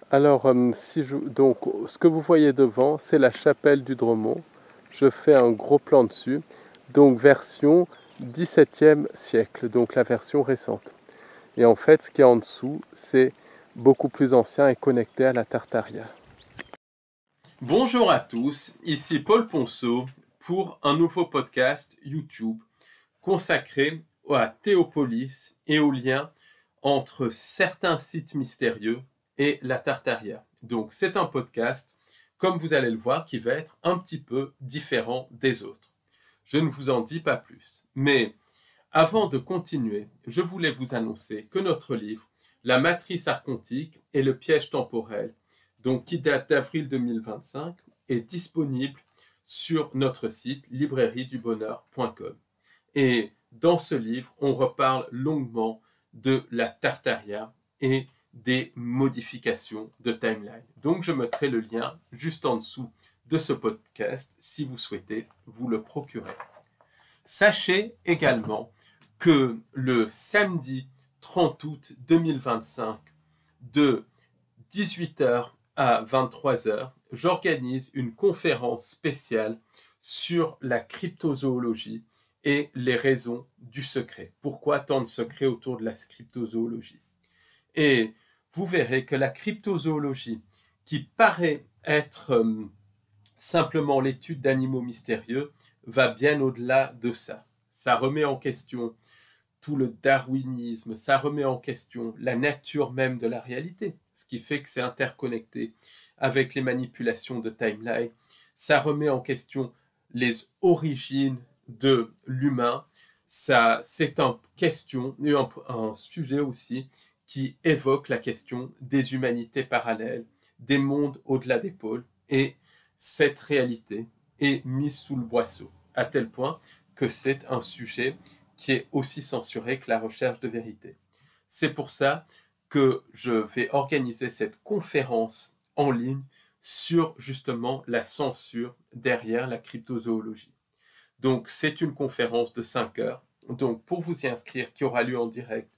Alors, donc, ce que vous voyez devant, c'est la chapelle du Dromont. Je fais un gros plan dessus. Donc, version 17e siècle, donc la version récente. Et en fait, ce qui est en dessous, c'est beaucoup plus ancien et connecté à la Tartaria. Bonjour à tous, ici Paul Ponceau pour un nouveau podcast YouTube consacré à Théopolis et au lien entre certains sites mystérieux et la Tartaria. Donc c'est un podcast, comme vous allez le voir, qui va être un petit peu différent des autres. Je ne vous en dis pas plus. Mais avant de continuer, je voulais vous annoncer que notre livre, La matrice archontique et le piège temporel, donc qui date d'avril 2025, est disponible sur notre site librairiedubonheur.com. Et dans ce livre, on reparle longuement de la Tartaria et des modifications de timeline. Donc je mettrai le lien juste en dessous de ce podcast si vous souhaitez vous le procurer. Sachez également que le samedi 30 août 2025, de 18h à 23h, j'organise une conférence spéciale sur la cryptozoologie et les raisons du secret. Pourquoi tant de secrets autour de la cryptozoologie? Et vous verrez que la cryptozoologie, qui paraît être simplement l'étude d'animaux mystérieux, va bien au-delà de ça. Ça remet en question tout le darwinisme, ça remet en question la nature même de la réalité, ce qui fait que c'est interconnecté avec les manipulations de timeline. Ça remet en question les origines de l'humain. Ça, c'est un sujet aussi qui évoque la question des humanités parallèles, des mondes au-delà des pôles, et cette réalité est mise sous le boisseau, à tel point que c'est un sujet qui est aussi censuré que la recherche de vérité. C'est pour ça que je vais organiser cette conférence en ligne sur justement la censure derrière la cryptozoologie. Donc c'est une conférence de 5 heures. Donc pour vous y inscrire, qui aura lieu en direct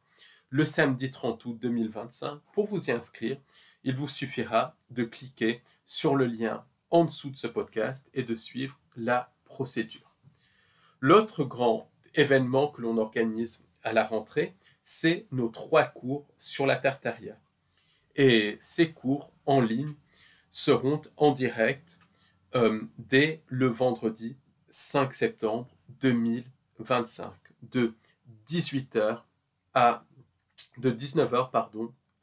le samedi 30 août 2025, pour vous y inscrire, il vous suffira de cliquer sur le lien en dessous de ce podcast et de suivre la procédure. L'autre grand événement que l'on organise à la rentrée, c'est nos 3 cours sur la Tartaria. Et ces cours en ligne seront en direct dès le vendredi 5 septembre 2025, de 18h de 19h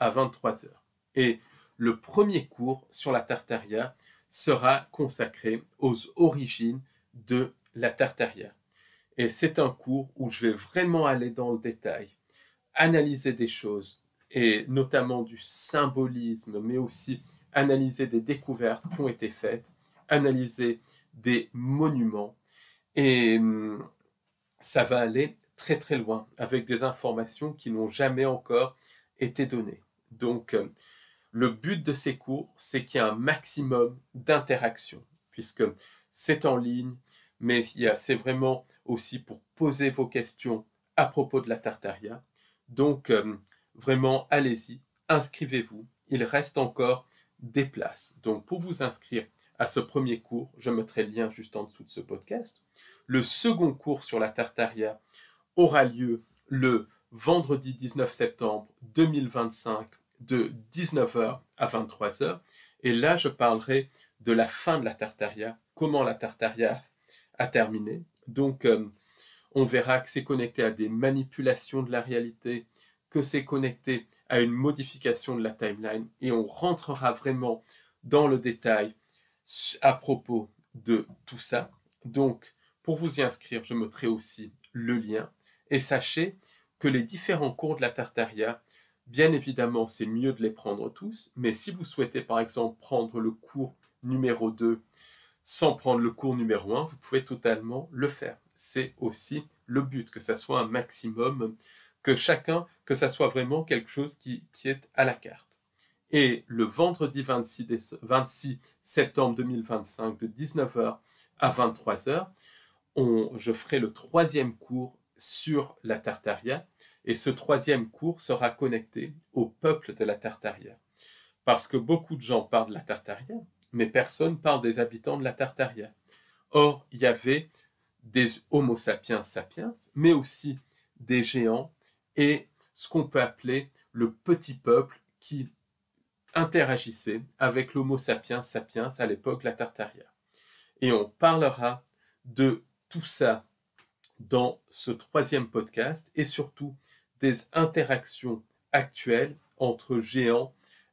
à 23h. Et le premier cours sur la Tartaria sera consacré aux origines de la Tartaria. Et c'est un cours où je vais vraiment aller dans le détail, analyser des choses, et notamment du symbolisme, mais aussi analyser des découvertes qui ont été faites, analyser des monuments. Et ça va aller très très loin, avec des informations qui n'ont jamais encore été données. Donc, le but de ces cours, c'est qu'il y ait un maximum d'interaction, puisque c'est en ligne, mais c'est vraiment aussi pour poser vos questions à propos de la Tartaria. Donc, vraiment, allez-y, inscrivez-vous. Il reste encore des places. Donc, pour vous inscrire à ce premier cours, je mettrai le lien juste en dessous de ce podcast. Le second cours sur la Tartaria aura lieu le vendredi 19 septembre 2025 de 19h à 23h. Et là, je parlerai de la fin de la Tartaria, comment la Tartaria a terminé. Donc, on verra que c'est connecté à des manipulations de la réalité, que c'est connecté à une modification de la timeline, et on rentrera vraiment dans le détail à propos de tout ça. Donc, pour vous y inscrire, je mettrai aussi le lien. Et sachez que les différents cours de la Tartaria, bien évidemment, c'est mieux de les prendre tous, mais si vous souhaitez par exemple prendre le cours numéro 2 sans prendre le cours numéro 1, vous pouvez totalement le faire. C'est aussi le but, que ça soit un maximum, que ça soit vraiment quelque chose qui est à la carte. Et le vendredi 26 septembre 2025, de 19h à 23h, je ferai le 3e cours sur la Tartaria, et ce 3e cours sera connecté au peuple de la Tartaria. Parce que beaucoup de gens parlent de la Tartaria, mais personne parle des habitants de la Tartaria. Or, il y avait des Homo sapiens sapiens, mais aussi des géants et ce qu'on peut appeler le petit peuple qui interagissait avec l'Homo sapiens sapiens à l'époque de la Tartaria. Et on parlera de tout ça dans ce troisième podcast et surtout des interactions actuelles entre géants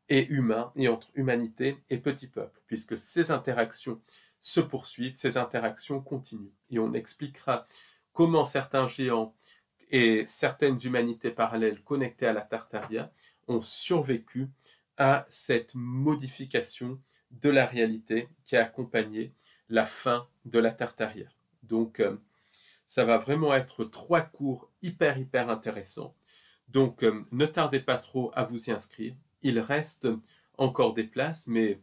et humains et entre humanité et petit peuple, puisque ces interactions se poursuivent, ces interactions continuent. Et on expliquera comment certains géants et certaines humanités parallèles connectées à la Tartaria ont survécu à cette modification de la réalité qui a accompagné la fin de la Tartaria. Donc, ça va vraiment être 3 cours hyper intéressants. Donc, ne tardez pas trop à vous y inscrire. Il reste encore des places, mais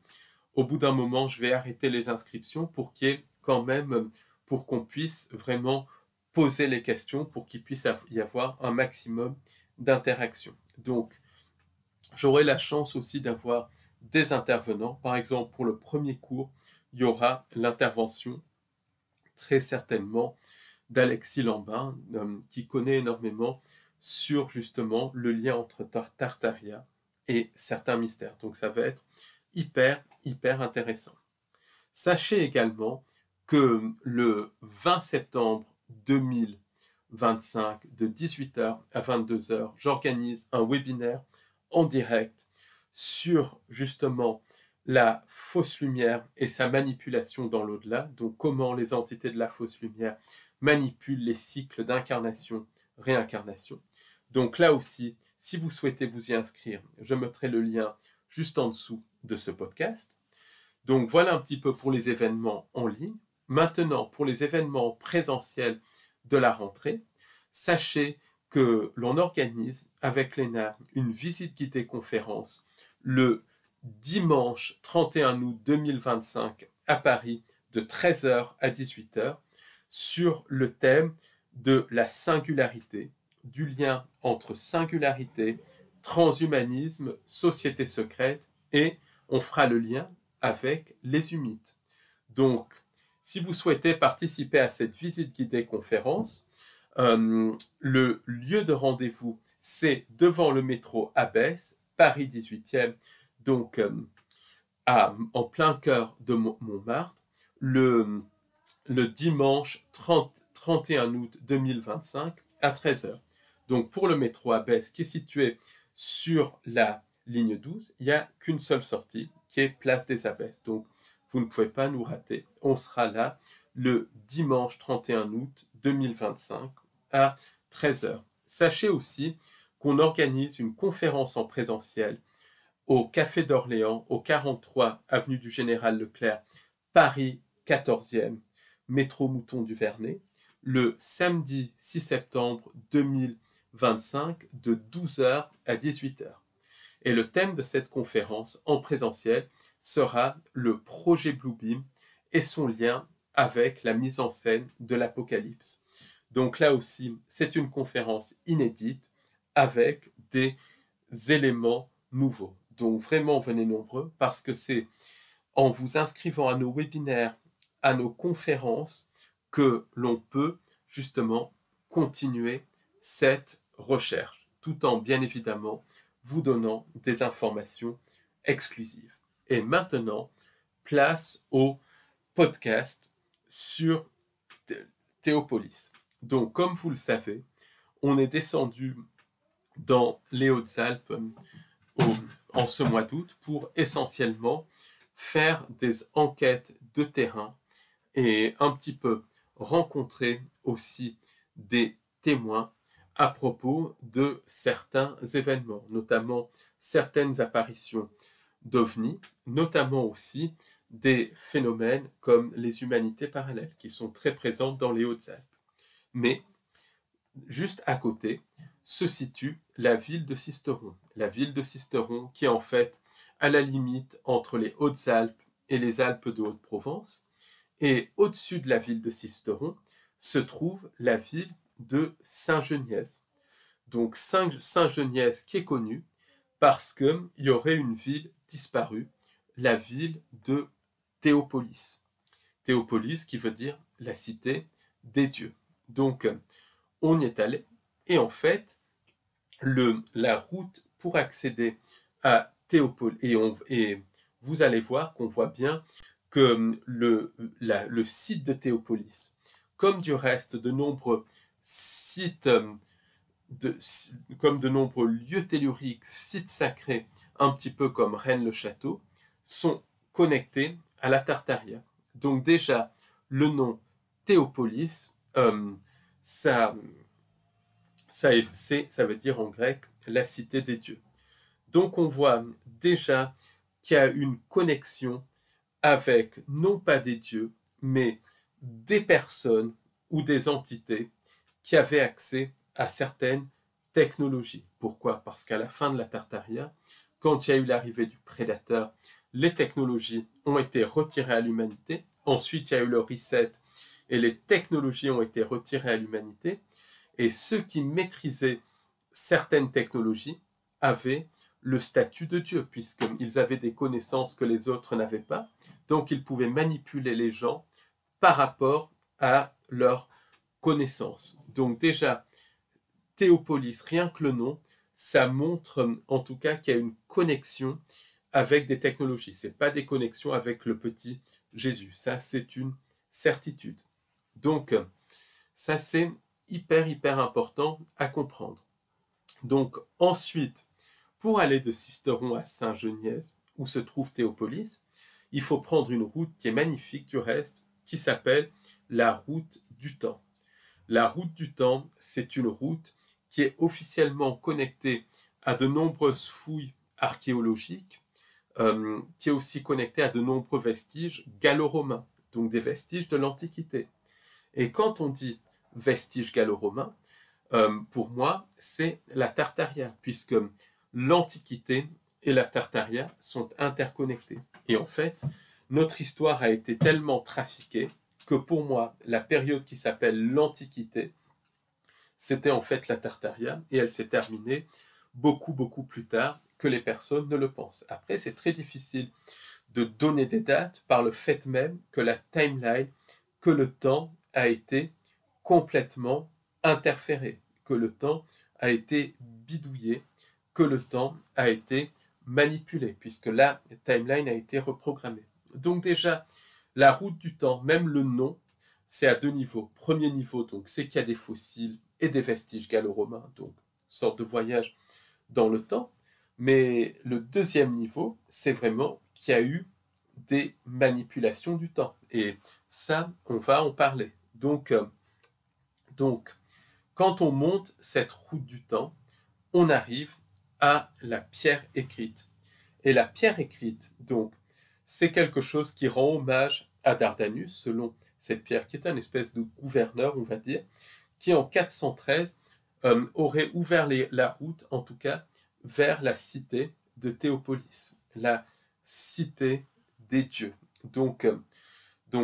au bout d'un moment, je vais arrêter les inscriptions pour qu'il y ait quand même, pour qu'on puisse vraiment poser les questions, pour qu'il puisse y avoir un maximum d'interaction. Donc, j'aurai la chance aussi d'avoir des intervenants. Par exemple, pour le premier cours, il y aura l'intervention, très certainement, d'Alexis Lambin, qui connaît énormément sur justement le lien entre Tartaria et certains mystères. Donc ça va être hyper intéressant. Sachez également que le 20 septembre 2025, de 18h à 22h, j'organise un webinaire en direct sur justement la fausse lumière et sa manipulation dans l'au-delà, donc comment les entités de la fausse lumière manipulent les cycles d'incarnation, réincarnation. Donc là aussi, si vous souhaitez vous y inscrire, je mettrai le lien juste en dessous de ce podcast. Donc voilà un petit peu pour les événements en ligne. Maintenant, pour les événements présentiels de la rentrée, sachez que l'on organise avec l'ENA une visite guidée conférence le dimanche 31 août 2025 à Paris de 13h à 18h sur le thème de la singularité, du lien entre singularité, transhumanisme, société secrète, et on fera le lien avec les humites. Donc, si vous souhaitez participer à cette visite guidée conférence, le lieu de rendez-vous, c'est devant le métro Abbesse, Paris 18e, donc en plein cœur de Montmartre, le dimanche 31 août 2025 à 13h. Donc pour le métro Abbesse qui est situé sur la ligne 12, il n'y a qu'une seule sortie qui est Place des Abbesses. Donc vous ne pouvez pas nous rater. On sera là le dimanche 31 août 2025 à 13h. Sachez aussi qu'on organise une conférence en présentiel au Café d'Orléans, au 43 avenue du Général Leclerc, Paris 14e, métro Mouton du Vernet, le samedi 6 septembre 2025 de 12h à 18h. Et le thème de cette conférence en présentiel sera le projet Bluebeam et son lien avec la mise en scène de l'Apocalypse. Donc là aussi, c'est une conférence inédite avec des éléments nouveaux. Donc vraiment, venez nombreux parce que c'est en vous inscrivant à nos webinaires, à nos conférences, que l'on peut justement continuer cette recherche, tout en bien évidemment vous donnant des informations exclusives. Et maintenant, place au podcast sur Théopolis. Donc, comme vous le savez, on est descendu dans les Hautes-Alpes en ce mois d'août pour essentiellement faire des enquêtes de terrain et un petit peu rencontrer aussi des témoins à propos de certains événements, notamment certaines apparitions d'OVNI, notamment aussi des phénomènes comme les humanités parallèles qui sont très présentes dans les Hautes-Alpes. Mais juste à côté se situe la ville de Sisteron. La ville de Sisteron qui est en fait à la limite entre les Hautes-Alpes et les Alpes de Haute-Provence. Et au-dessus de la ville de Sisteron se trouve la ville de Saint-Genièse. Donc Saint-Genièse qui est connue parce qu'il y aurait une ville disparu la ville de Théopolis. Théopolis qui veut dire la cité des dieux. Donc on y est allé et en fait la route pour accéder à Théopolis, et vous allez voir qu'on voit bien que le site de Théopolis, comme du reste de nombreux sites, comme de nombreux lieux telluriques, sites sacrés, un petit peu comme Rennes-le-Château, sont connectés à la Tartaria. Donc déjà, le nom Théopolis, ça veut dire en grec la cité des dieux. Donc on voit déjà qu'il y a une connexion avec non pas des dieux, mais des personnes ou des entités qui avaient accès à certaines technologies. Pourquoi? Parce qu'à la fin de la Tartaria, quand il y a eu l'arrivée du prédateur, les technologies ont été retirées à l'humanité. Ensuite, il y a eu le reset et les technologies ont été retirées à l'humanité. Et ceux qui maîtrisaient certaines technologies avaient le statut de Dieu, puisqu'ils avaient des connaissances que les autres n'avaient pas. Donc, ils pouvaient manipuler les gens par rapport à leurs connaissances. Donc déjà, Théopolis, rien que le nom, ça montre en tout cas qu'il y a une connexion avec des technologies. Ce n'est pas des connexions avec le petit Jésus. Ça, c'est une certitude. Donc, ça, c'est hyper important à comprendre. Donc, ensuite, pour aller de Sisteron à Saint-Genièse, où se trouve Théopolis, il faut prendre une route qui est magnifique du reste, qui s'appelle la route du temps. La route du temps, c'est une route qui est officiellement connectée à de nombreuses fouilles archéologiques, qui est aussi connectée à de nombreux vestiges gallo-romains, donc des vestiges de l'Antiquité. Et quand on dit vestiges gallo-romains, pour moi, c'est la Tartaria, puisque l'Antiquité et la Tartaria sont interconnectées. Et en fait, notre histoire a été tellement trafiquée que pour moi, la période qui s'appelle l'Antiquité, c'était en fait la Tartaria, et elle s'est terminée beaucoup plus tard que les personnes ne le pensent. Après, c'est très difficile de donner des dates par le fait même que la timeline, que le temps a été complètement interféré, que le temps a été bidouillé, que le temps a été manipulé, puisque la timeline a été reprogrammée. Donc déjà, la route du temps, même le nom, c'est à deux niveaux. Premier niveau, donc, c'est qu'il y a des fossiles et des vestiges gallo-romains, donc sorte de voyage dans le temps. Mais le deuxième niveau, c'est vraiment qu'il y a eu des manipulations du temps. Et ça, on va en parler. Donc, quand on monte cette route du temps, on arrive à la pierre écrite. Et la pierre écrite, donc, c'est quelque chose qui rend hommage à Dardanus, selon cette pierre, qui est un espèce de gouverneur, on va dire, qui en 413 aurait ouvert la route, en tout cas, vers la cité de Théopolis, la cité des dieux. Donc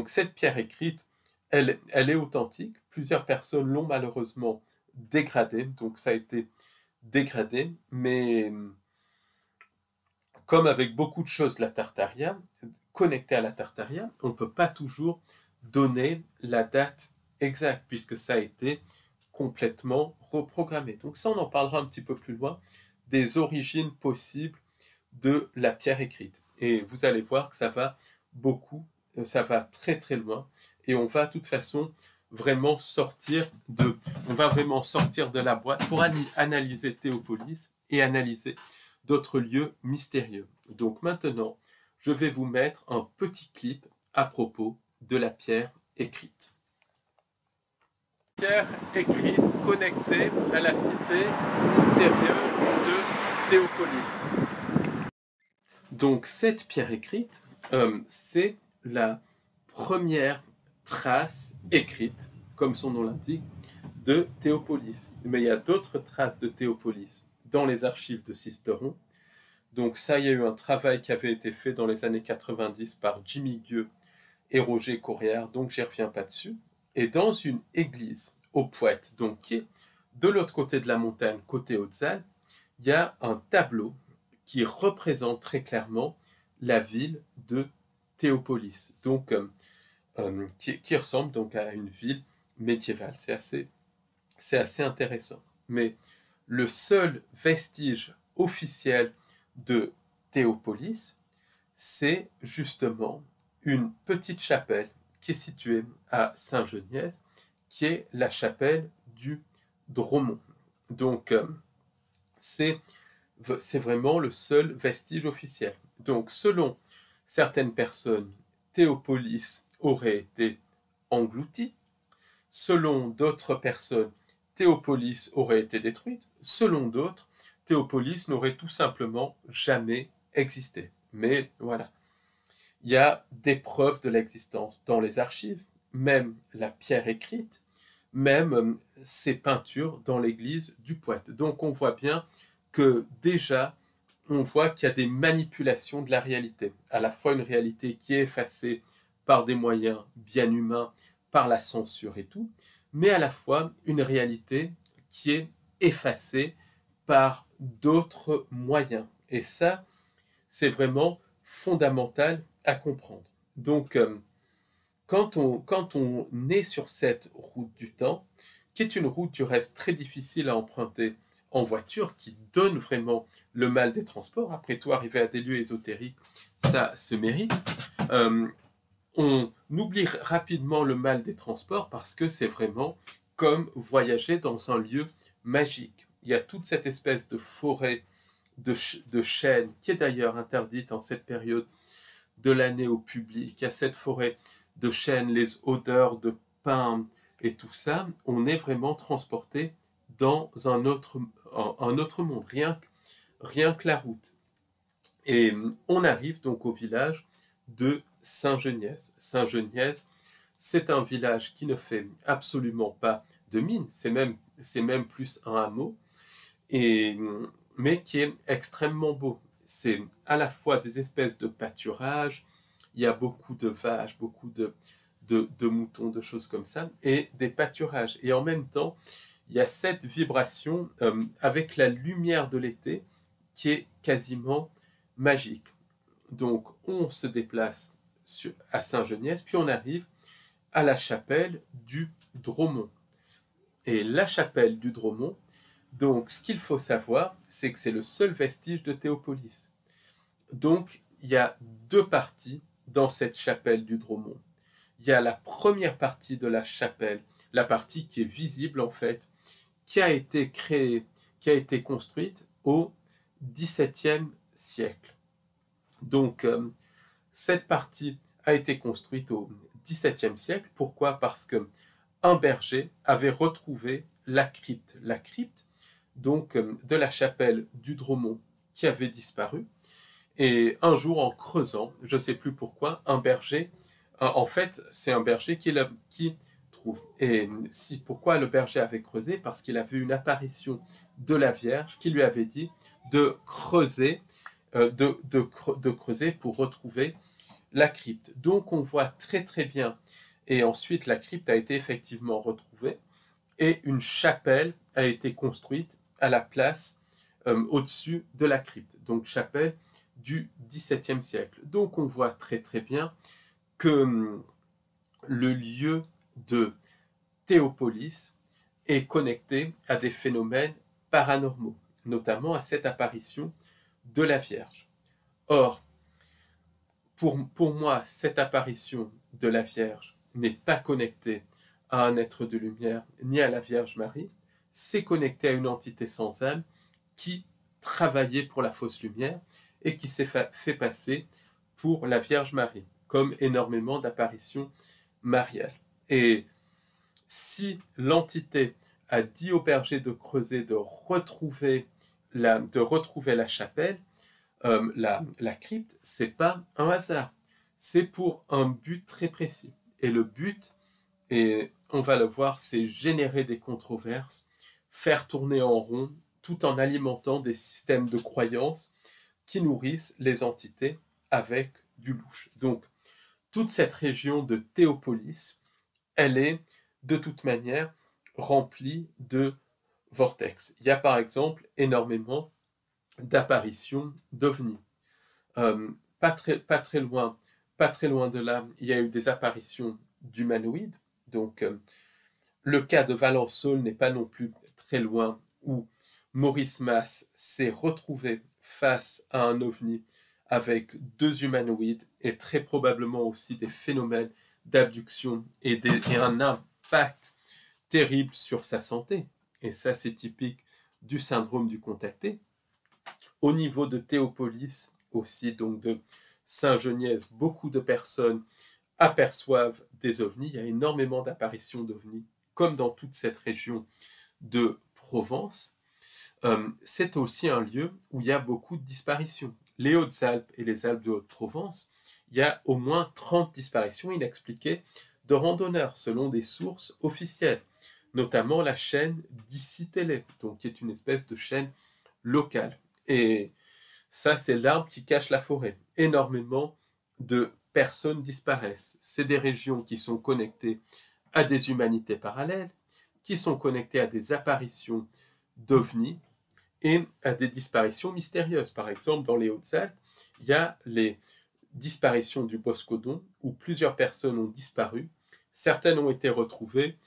cette pierre écrite, elle est authentique. Plusieurs personnes l'ont malheureusement dégradée, donc ça a été dégradé, mais comme avec beaucoup de choses la Tartaria, connectée à la Tartaria, on ne peut pas toujours donner la date exacte, puisque ça a été complètement reprogrammé. Donc ça, on en parlera un petit peu plus loin, des origines possibles de la pierre écrite. Et vous allez voir que ça va très loin, et on va de toute façon vraiment sortir de la boîte pour analyser Théopolis et analyser d'autres lieux mystérieux. Donc maintenant, je vais vous mettre un petit clip à propos de la pierre écrite. Pierre écrite connectée à la cité mystérieuse de Théopolis. Donc cette pierre écrite, c'est la première trace écrite, comme son nom l'indique, de Théopolis. Mais il y a d'autres traces de Théopolis dans les archives de Sisteron. Donc ça, il y a eu un travail qui avait été fait dans les années 90 par Jimmy Gueux et Roger Corrière, donc j'y reviens pas dessus. Et dans une église au Poète, donc qui est de l'autre côté de la montagne, côté Hautes-Alpes, il y a un tableau qui représente très clairement la ville de Théopolis, donc qui ressemble donc à une ville médiévale. C'est assez intéressant. Mais le seul vestige officiel de Théopolis, c'est justement une petite chapelle qui est située à Saint-Genièse, qui est la chapelle du Dromon. Donc, c'est vraiment le seul vestige officiel. Donc, selon certaines personnes, Théopolis aurait été engloutie. Selon d'autres personnes, Théopolis aurait été détruite. Selon d'autres, Théopolis n'aurait tout simplement jamais existé. Mais voilà, il y a des preuves de l'existence dans les archives, même la pierre écrite, même ces peintures dans l'église du Poète. Donc on voit bien que déjà, on voit qu'il y a des manipulations de la réalité. À la fois une réalité qui est effacée par des moyens bien humains, par la censure et tout, mais à la fois une réalité qui est effacée par d'autres moyens. Et ça, c'est vraiment fondamental à comprendre. Donc, quand on est sur cette route du temps, qui est une route du reste très difficile à emprunter en voiture, qui donne vraiment le mal des transports, après tout, arriver à des lieux ésotériques, ça se mérite, on oublie rapidement le mal des transports parce que c'est vraiment comme voyager dans un lieu magique. Il y a toute cette espèce de forêt de chênes, qui est d'ailleurs interdite en cette période de l'année au public. Il y a cette forêt de chênes, les odeurs de pin et tout ça. On est vraiment transporté dans un autre monde, rien que la route. Et on arrive donc au village de Saint-Genièse. Saint-Genièse, c'est un village qui ne fait absolument pas de mine, c'est même plus un hameau, mais qui est extrêmement beau. C'est à la fois des espèces de pâturages, il y a beaucoup de vaches, beaucoup de moutons, de choses comme ça, et des pâturages. Et en même temps, il y a cette vibration avec la lumière de l'été qui est quasiment magique. Donc on se déplace à Saint-Genièse, puis on arrive à la chapelle du Dromon. Et la chapelle du Dromon, donc ce qu'il faut savoir, c'est que c'est le seul vestige de Théopolis. Donc il y a deux parties dans cette chapelle du Dromon. Il y a la première partie de la chapelle, la partie qui est visible en fait, qui a été créée, qui a été construite au XVIIe siècle. Donc cette partie a été construite au XVIIe siècle. Pourquoi? Parce que un berger avait retrouvé la crypte donc de la chapelle du Dromon qui avait disparu. Et un jour, en creusant, je ne sais plus pourquoi, un berger, en fait, c'est un berger qui trouve. Et pourquoi le berger avait creusé? Parce qu'il avait une apparition de la Vierge qui lui avait dit de creuser, de creuser pour retrouver la crypte. Donc on voit très très bien. Et ensuite, la crypte a été effectivement retrouvée et une chapelle a été construite à la place au-dessus de la crypte. Donc chapelle du XVIIe siècle. Donc on voit très très bien que le lieu de Théopolis est connecté à des phénomènes paranormaux, notamment à cette apparition de la Vierge. Or, pour moi, cette apparition de la Vierge n'est pas connectée à un être de lumière ni à la Vierge Marie, c'est connecté à une entité sans âme qui travaillait pour la fausse lumière et qui s'est fait passer pour la Vierge Marie, comme énormément d'apparitions mariales. Et si l'entité a dit au berger de creuser, de retrouver la chapelle, la crypte, c'est pas un hasard, c'est pour un but très précis. Et le but, et on va le voir, c'est générer des controverses, faire tourner en rond, tout en alimentant des systèmes de croyances qui nourrissent les entités avec du louche. Donc, toute cette région de Théopolis, elle est de toute manière remplie de vortex. Il y a par exemple énormément d'apparitions d'ovnis. Pas très loin de là, il y a eu des apparitions d'humanoïdes. Donc, le cas de Valensole n'est pas non plus très loin, où Maurice Masse s'est retrouvé face à un ovni avec deux humanoïdes et très probablement aussi des phénomènes d'abduction et un impact terrible sur sa santé. Et ça, c'est typique du syndrome du contacté. Au niveau de Théopolis aussi, donc de Saint-Genièse, beaucoup de personnes aperçoivent des ovnis. Il y a énormément d'apparitions d'ovnis, comme dans toute cette région de Provence. C'est aussi un lieu où il y a beaucoup de disparitions. Les Hautes-Alpes et les Alpes de Haute-Provence, il y a au moins 30 disparitions inexpliquées de randonneurs, selon des sources officielles, notamment la chaîne d'Issy Télé, donc qui est une espèce de chaîne locale. Et ça, c'est l'arbre qui cache la forêt. Énormément de personnes disparaissent. C'est des régions qui sont connectées à des humanités parallèles, qui sont connectées à des apparitions d'ovnis et à des disparitions mystérieuses. Par exemple, dans les Hautes-Alpes, il y a les disparitions du Boscodon, où plusieurs personnes ont disparu. Certaines ont été retrouvées,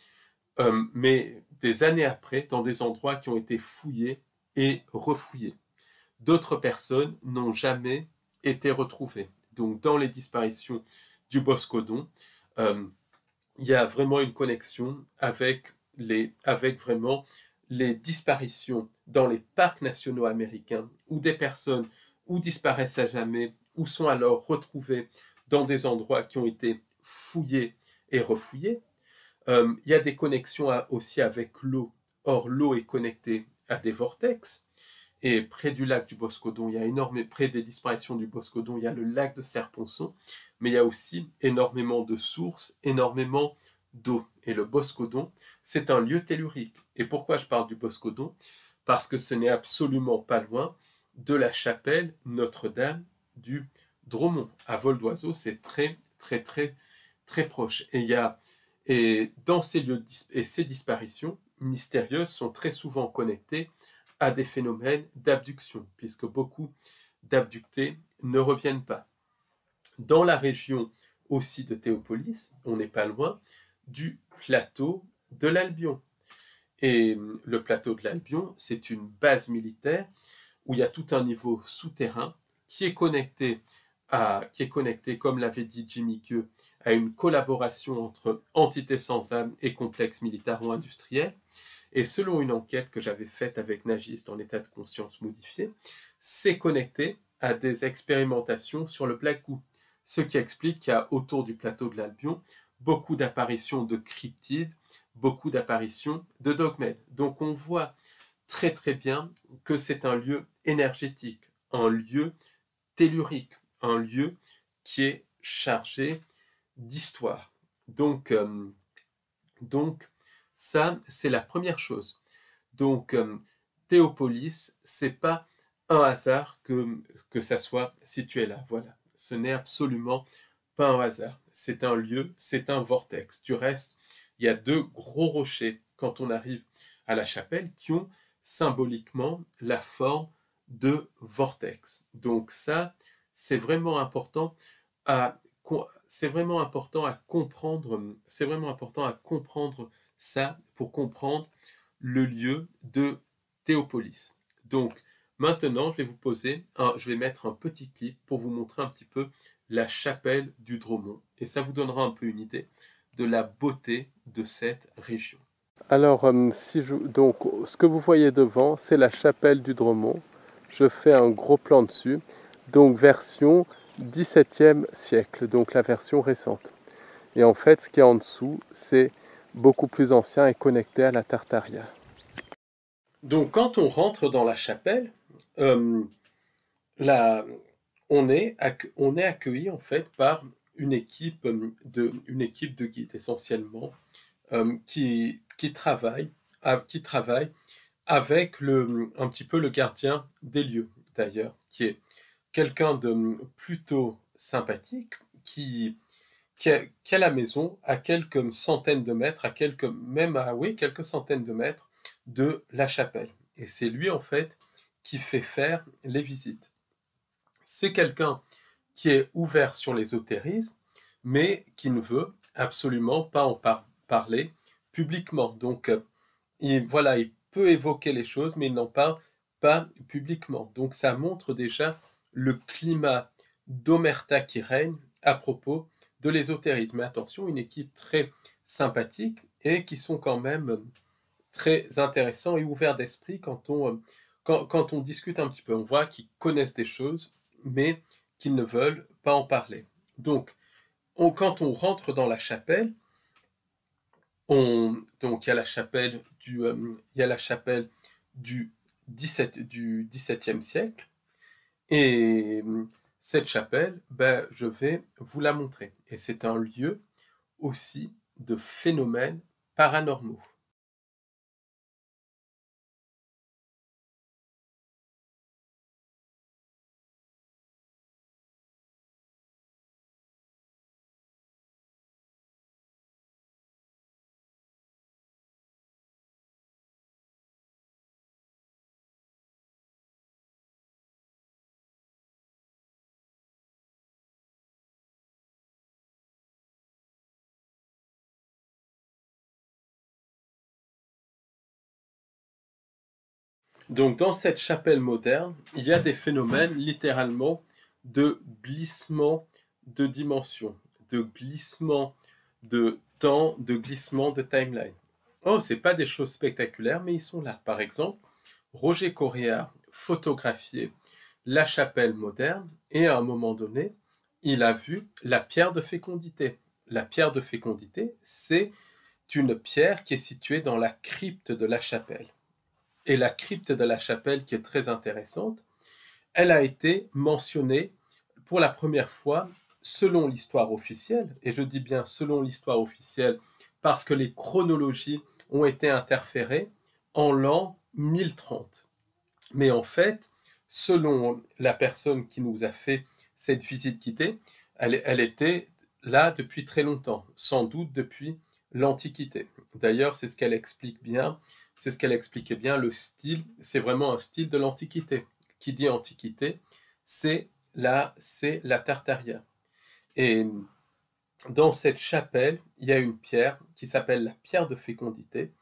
mais des années après, dans des endroits qui ont été fouillés et refouillés. D'autres personnes n'ont jamais été retrouvées. Donc, dans les disparitions du Boscodon, il y a vraiment une connexion avec vraiment les disparitions dans les parcs nationaux américains, où des personnes ou disparaissent à jamais, ou sont alors retrouvées dans des endroits qui ont été fouillés et refouillés. Il y a des connexions aussi avec l'eau. Or, l'eau est connectée à des vortex. Et près du lac du Boscodon, près des disparitions du Boscodon, il y a le lac de Serponçon, mais il y a aussi énormément de sources, énormément d'eau. Et le Boscodon, c'est un lieu tellurique. Et pourquoi je parle du Boscodon? Parce que ce n'est absolument pas loin de la chapelle Notre-Dame du Dromont. À vol d'oiseau, c'est très, très, très, très proche. Et dans ces lieux et ces disparitions mystérieuses sont très souvent connectées à des phénomènes d'abduction, puisque beaucoup d'abductés ne reviennent pas. Dans la région aussi de Théopolis, on n'est pas loin du plateau de l'Albion. Et le plateau de l'Albion, c'est une base militaire où il y a tout un niveau souterrain qui est connecté, comme l'avait dit Jimmy Q, à une collaboration entre entités sans âme et complexes militaro-industriels. Et selon une enquête que j'avais faite avec Nagiste en état de conscience modifié, c'est connecté à des expérimentations sur le Black Goo, ce qui explique qu'il y a autour du plateau de l'Albion beaucoup d'apparitions de cryptides, beaucoup d'apparitions de dogmèdes. Donc on voit très très bien que c'est un lieu énergétique, un lieu tellurique, un lieu qui est chargé d'histoire. Donc ça, c'est la première chose. Donc, Théopolis, c'est pas un hasard que ça soit situé là. Voilà, ce n'est absolument pas un hasard. C'est un lieu, c'est un vortex. Du reste, il y a deux gros rochers quand on arrive à la chapelle qui ont symboliquement la forme de vortex. Donc ça, c'est vraiment important à comprendre. C'est vraiment important à comprendre ça pour comprendre le lieu de Théopolis. Donc maintenant, je vais mettre un petit clip pour vous montrer un petit peu la chapelle du Dromont et ça vous donnera un peu une idée de la beauté de cette région. Alors, donc, ce que vous voyez devant, c'est la chapelle du Dromont. Je fais un gros plan dessus. Donc, version 17e siècle, donc la version récente. Et en fait, ce qui est en dessous, c'est beaucoup plus ancien et connecté à la Tartaria. Donc, quand on rentre dans la chapelle, là, on est accueilli en fait par une équipe de guides essentiellement qui travaille avec un petit peu le gardien des lieux d'ailleurs, qui est quelqu'un de plutôt sympathique qui a la maison à quelques centaines de mètres, quelques centaines de mètres de la chapelle. Et c'est lui en fait qui fait faire les visites. C'est quelqu'un qui est ouvert sur l'ésotérisme, mais qui ne veut absolument pas en parler publiquement. Donc, voilà, il peut évoquer les choses, mais il n'en parle pas publiquement. Donc, ça montre déjà le climat d'omerta qui règne à propos de l'ésotérisme. Mais attention, une équipe très sympathique et qui sont quand même très intéressants et ouverts d'esprit quand on discute un petit peu. On voit qu'ils connaissent des choses, mais qu'ils ne veulent pas en parler. Donc, quand on rentre dans la chapelle, donc il y a la chapelle du 17e siècle, et cette chapelle, je vais vous la montrer. Et c'est un lieu aussi de phénomènes paranormaux. Donc dans cette chapelle moderne, il y a des phénomènes littéralement de glissement de dimension, de glissement de temps, de glissement de timeline. Oh, c'est pas des choses spectaculaires, mais ils sont là. Par exemple, Roger Correa photographiait la chapelle moderne et à un moment donné, il a vu la pierre de fécondité. La pierre de fécondité, c'est une pierre qui est située dans la crypte de la chapelle. Et la crypte de la chapelle, qui est très intéressante, elle a été mentionnée pour la première fois selon l'histoire officielle, et je dis bien selon l'histoire officielle parce que les chronologies ont été interférées en l'an 1030. Mais en fait, selon la personne qui nous a fait cette visite guidée, elle était là depuis très longtemps, sans doute depuis l'Antiquité. D'ailleurs, c'est ce qu'elle explique bien, c'est ce qu'elle expliquait bien, le style, c'est vraiment un style de l'Antiquité. Qui dit Antiquité, c'est la Tartaria. Et dans cette chapelle, il y a une pierre qui s'appelle la pierre de fécondité,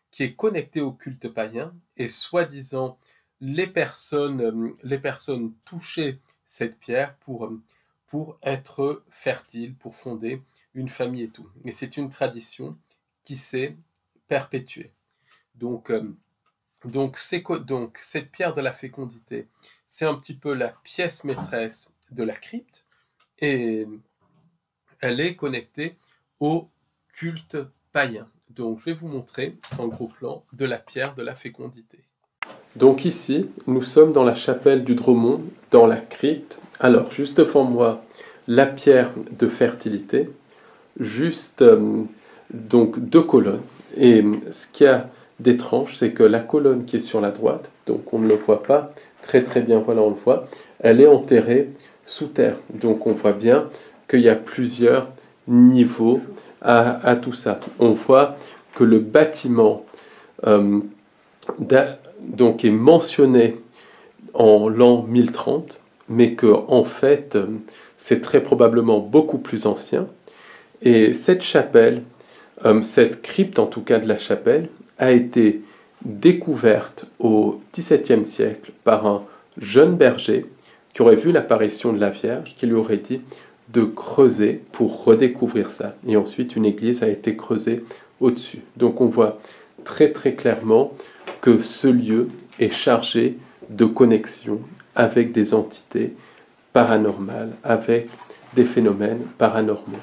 qui est connectée au culte païen, et soi-disant, les personnes touchaient cette pierre pour être fertiles, pour fonder une famille et tout. Et c'est une tradition qui s'est perpétuée. Donc cette pierre de la fécondité, c'est un petit peu la pièce maîtresse de la crypte, et elle est connectée au culte païen. Donc je vais vous montrer en gros plan de la pierre de la fécondité. Donc ici, nous sommes dans la chapelle du Dromont, dans la crypte. Alors, juste devant moi, la pierre de fertilité, juste donc 2 colonnes. Et ce qu'il y a d'étrange, c'est que la colonne qui est sur la droite, donc on ne le voit pas très très bien, voilà on le voit, elle est enterrée sous terre. Donc on voit bien qu'il y a plusieurs niveaux à tout ça. On voit que le bâtiment donc est mentionné en l'an 1030, mais que en fait c'est très probablement beaucoup plus ancien. Et cette chapelle, cette crypte en tout cas de la chapelle, a été découverte au XVIIe siècle par un jeune berger qui aurait vu l'apparition de la Vierge, qui lui aurait dit de creuser pour redécouvrir ça. Et ensuite, une église a été creusée au-dessus. Donc on voit très très clairement que ce lieu est chargé de connexion avec des entités paranormales, avec des phénomènes paranormaux.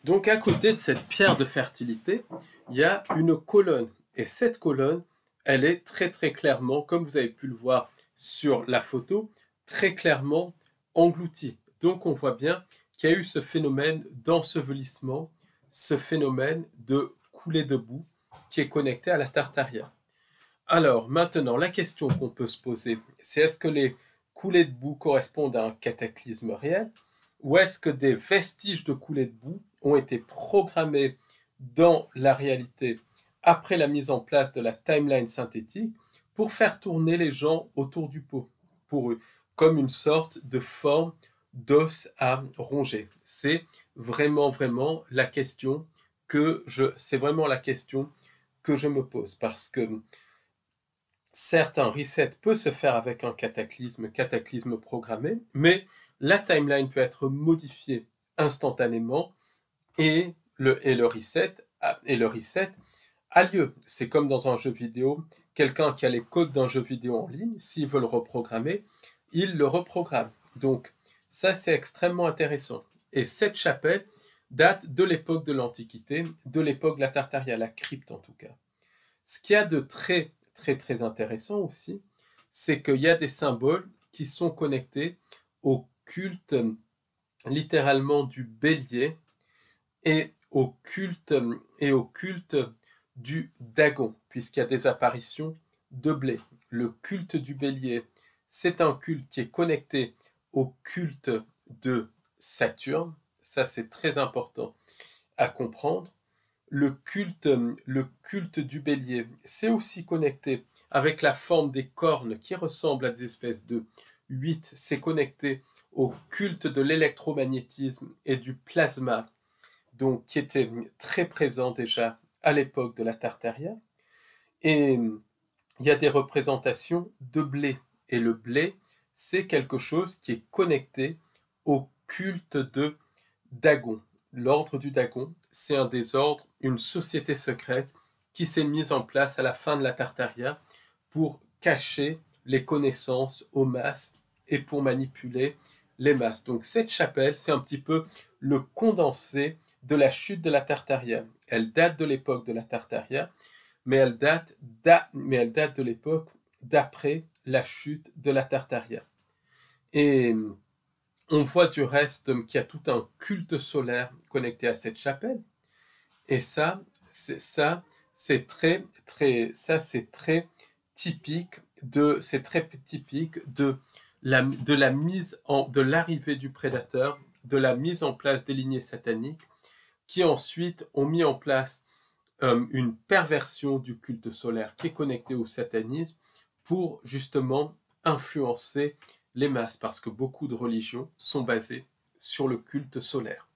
Donc à côté de cette pierre de fertilité, il y a une colonne. Et cette colonne, elle est très très clairement, comme vous avez pu le voir sur la photo, très clairement engloutie. Donc on voit bien qu'il y a eu ce phénomène d'ensevelissement, ce phénomène de coulée de boue qui est connecté à la Tartaria. Alors maintenant, la question qu'on peut se poser, c'est est-ce que les coulées de boue correspondent à un cataclysme réel, ou est-ce que des vestiges de coulées de boue ont été programmés dans la réalité après la mise en place de la timeline synthétique pour faire tourner les gens autour du pot, pour eux, comme une sorte de forme d'os à ronger. C'est vraiment, vraiment la question c'est vraiment la question que je me pose, parce que certes, un reset peut se faire avec un cataclysme programmé, mais la timeline peut être modifiée instantanément et le reset a lieu. C'est comme dans un jeu vidéo, quelqu'un qui a les codes d'un jeu vidéo en ligne, s'il veut le reprogrammer, il le reprogramme. Donc ça, c'est extrêmement intéressant. Et cette chapelle date de l'époque de l'Antiquité, de l'époque de la Tartaria, la crypte en tout cas. Ce qu'il y a de très, très, très intéressant aussi, c'est qu'il y a des symboles qui sont connectés au culte littéralement du bélier et au culte du Dagon, puisqu'il y a des apparitions de blé. Le culte du bélier, c'est un culte qui est connecté au culte de Saturne. Ça, c'est très important à comprendre. Le culte du bélier, c'est aussi connecté avec la forme des cornes qui ressemblent à des espèces de 8. C'est connecté au culte de l'électromagnétisme et du plasma, donc qui était très présent déjà à l'époque de la Tartaria. Et il y a des représentations de blé. Et le blé, c'est quelque chose qui est connecté au culte de Dagon. L'ordre du Dagon, c'est un des ordres, une société secrète qui s'est mise en place à la fin de la Tartaria pour cacher les connaissances aux masses et pour manipuler les masses. Donc cette chapelle, c'est un petit peu le condensé de la chute de la Tartaria. Elle date de l'époque de la Tartaria, mais elle date de l'époque d'après la chute de la Tartaria. Et on voit du reste qu'il y a tout un culte solaire connecté à cette chapelle. Et c'est très typique de l'arrivée du prédateur, de la mise en place des lignées sataniques, qui ensuite ont mis en place une perversion du culte solaire qui est connecté au satanisme pour justement influencer les masses, parce que beaucoup de religions sont basées sur le culte solaire.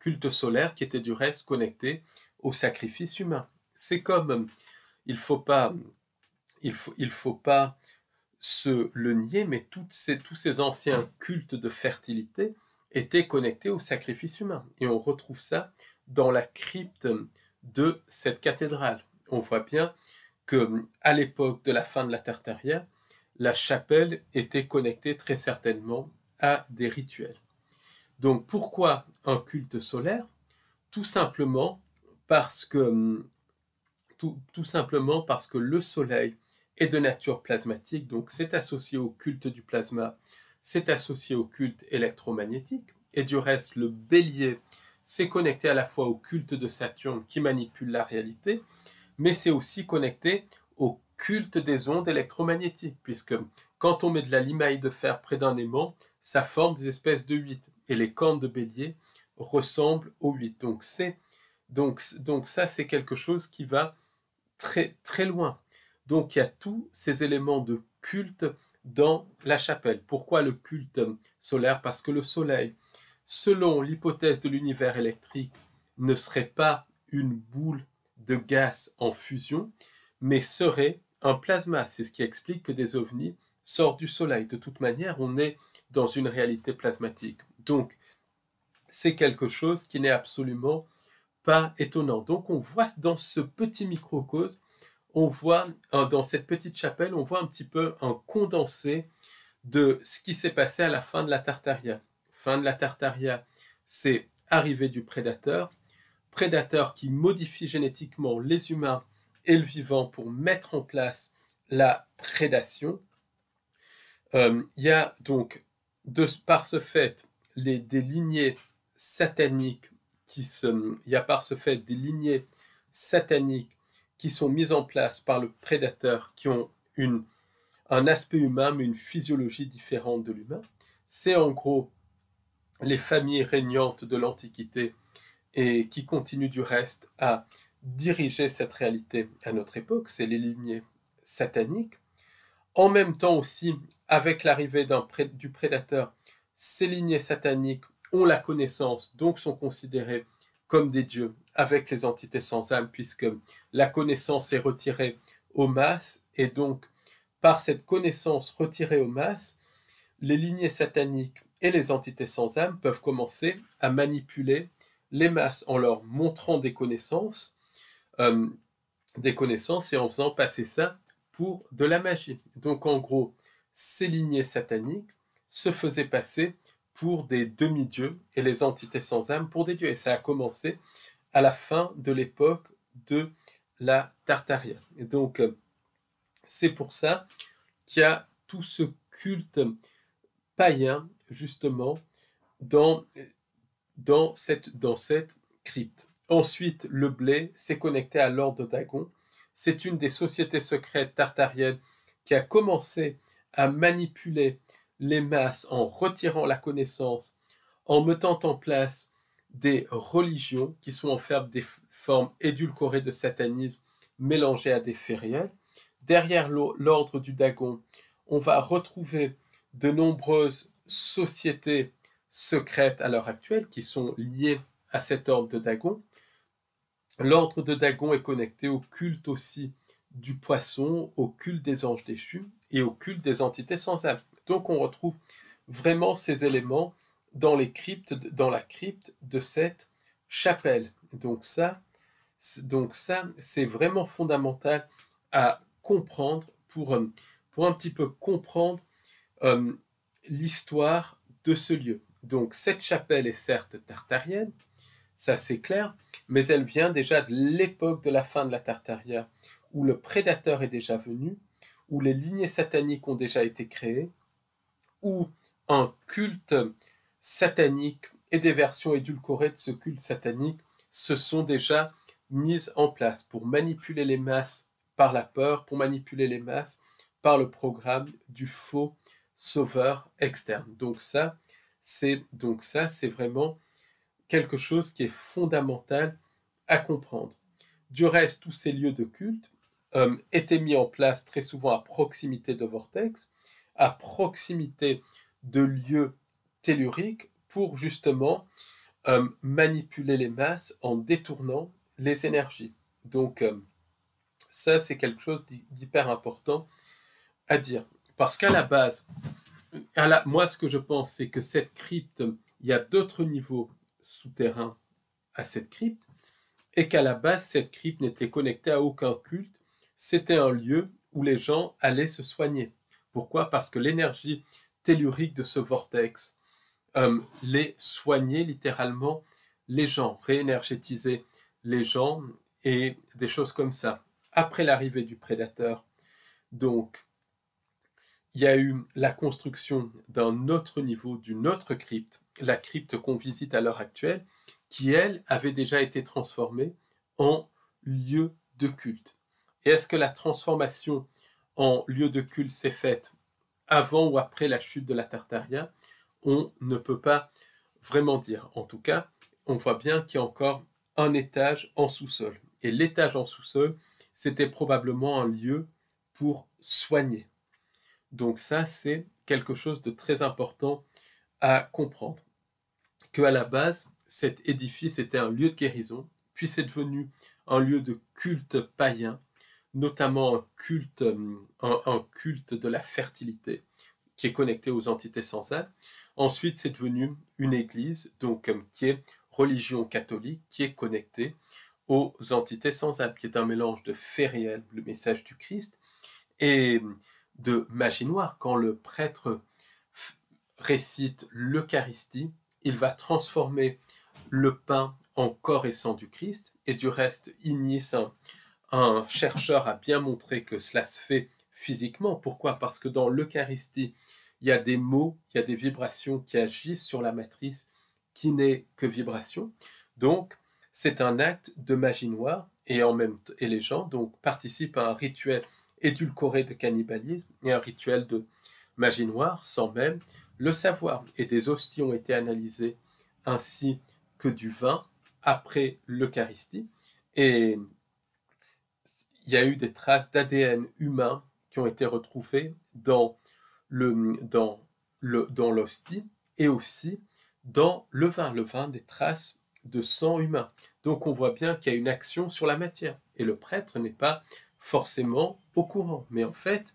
Culte solaire qui était du reste connecté au sacrifice humain. C'est comme, il faut pas se le nier, mais tous ces anciens cultes de fertilité étaient connectés au sacrifice humain. Et on retrouve ça dans la crypte de cette cathédrale. On voit bien qu'à l'époque de la fin de la Tartaria, la chapelle était connectée très certainement à des rituels. Donc pourquoi un culte solaire ? Tout simplement parce que le soleil est de nature plasmatique, donc c'est associé au culte du plasma, c'est associé au culte électromagnétique, et du reste le bélier, c'est connecté à la fois au culte de Saturne qui manipule la réalité, mais c'est aussi connecté au culte des ondes électromagnétiques, puisque quand on met de la limaille de fer près d'un aimant, ça forme des espèces de 8, et les cornes de bélier ressemblent aux 8. Donc ça, c'est quelque chose qui va très, très loin. Donc il y a tous ces éléments de culte dans la chapelle. Pourquoi le culte solaire ? Parce que le soleil, selon l'hypothèse de l'univers électrique, ne serait pas une boule de gaz en fusion, mais serait un plasma. C'est ce qui explique que des ovnis sortent du soleil. De toute manière, on est dans une réalité plasmatique. Donc, c'est quelque chose qui n'est absolument pas étonnant. Donc, on voit dans ce petit microcosme, dans cette petite chapelle, on voit un petit peu un condensé de ce qui s'est passé à la fin de la Tartaria. Fin de la Tartaria, c'est arrivée du prédateur qui modifie génétiquement les humains et le vivant pour mettre en place la prédation. Il y a donc, par ce fait, des lignées sataniques qui sont mises en place par le prédateur, qui ont un aspect humain, mais une physiologie différente de l'humain. C'est en gros les familles régnantes de l'Antiquité et qui continuent du reste à diriger cette réalité à notre époque, c'est les lignées sataniques. En même temps aussi, avec l'arrivée du prédateur, ces lignées sataniques ont la connaissance, donc sont considérées comme des dieux avec les entités sans âme, puisque la connaissance est retirée aux masses, et donc par cette connaissance retirée aux masses, les lignées sataniques et les entités sans âme peuvent commencer à manipuler les masses en leur montrant euh, des connaissances et en faisant passer ça pour de la magie. Donc en gros, ces lignées sataniques se faisaient passer pour des demi-dieux et les entités sans âme pour des dieux. Et ça a commencé à la fin de l'époque de la Tartaria. Et donc c'est pour ça qu'il y a tout ce culte païen, justement, dans cette crypte. Ensuite, le blé s'est connecté à l'ordre de Dagon. C'est une des sociétés secrètes tartariennes qui a commencé à manipuler les masses en retirant la connaissance, en mettant en place des religions qui sont en fait des formes édulcorées de satanisme mélangées à des faits réels. Derrière l'ordre du Dagon, on va retrouver de nombreuses sociétés secrètes à l'heure actuelle qui sont liées à cet ordre de Dagon. L'ordre de Dagon est connecté au culte aussi du poisson, au culte des anges déchus et au culte des entités sans âme. Donc on retrouve vraiment ces éléments dans la crypte de cette chapelle. Donc ça, c'est vraiment fondamental à comprendre pour un petit peu comprendre l'histoire de ce lieu. Donc cette chapelle est certes tartarienne, ça c'est clair, mais elle vient déjà de l'époque de la fin de la Tartaria, où le prédateur est déjà venu, où les lignées sataniques ont déjà été créées, où un culte satanique et des versions édulcorées de ce culte satanique se sont déjà mises en place pour manipuler les masses par la peur, pour manipuler les masses par le programme du faux sauveur externe. Donc ça, c'est vraiment quelque chose qui est fondamental à comprendre. Du reste, tous ces lieux de culte étaient mis en place très souvent à proximité de vortex, à proximité de lieux telluriques pour justement manipuler les masses en détournant les énergies. Donc ça, c'est quelque chose d'hyper important à dire. Parce qu'à la base, moi, ce que je pense, c'est que cette crypte, il y a d'autres niveaux souterrains à cette crypte, et qu'à la base, cette crypte n'était connectée à aucun culte. C'était un lieu où les gens allaient se soigner. Pourquoi? Parce que l'énergie tellurique de ce vortex les soignait littéralement les gens, réénergétisait les gens et des choses comme ça. Après l'arrivée du prédateur, donc, il y a eu la construction d'un autre niveau, d'une autre crypte, la crypte qu'on visite à l'heure actuelle, qui, elle, avait déjà été transformée en lieu de culte. Et est-ce que la transformation en lieu de culte s'est faite avant ou après la chute de la Tartaria? On ne peut pas vraiment dire. En tout cas, on voit bien qu'il y a encore un étage en sous-sol. Et l'étage en sous-sol, c'était probablement un lieu pour soigner. Donc ça, c'est quelque chose de très important à comprendre. Qu'à la base, cet édifice était un lieu de guérison, puis c'est devenu un lieu de culte païen, notamment un culte de la fertilité, qui est connecté aux entités sans âme. Ensuite, c'est devenu une église, donc qui est religion catholique, qui est connectée aux entités sans âme, qui est un mélange de faits réels, le message du Christ, et de magie noire. Quand le prêtre récite l'Eucharistie, il va transformer le pain en corps et sang du Christ, et du reste, Ignis, un chercheur, a bien montré que cela se fait physiquement. Pourquoi? Parce que dans l'Eucharistie, il y a des mots, il y a des vibrations qui agissent sur la matrice, qui n'est que vibration. Donc, c'est un acte de magie noire, et les gens donc participent à un rituel édulcoré de cannibalisme et un rituel de magie noire sans même le savoir. Et des hosties ont été analysées ainsi que du vin après l'Eucharistie. Et il y a eu des traces d'ADN humain qui ont été retrouvés dans l'hostie et aussi dans le vin des traces de sang humain. Donc on voit bien qu'il y a une action sur la matière et le prêtre n'est pas forcément au courant. Mais en fait,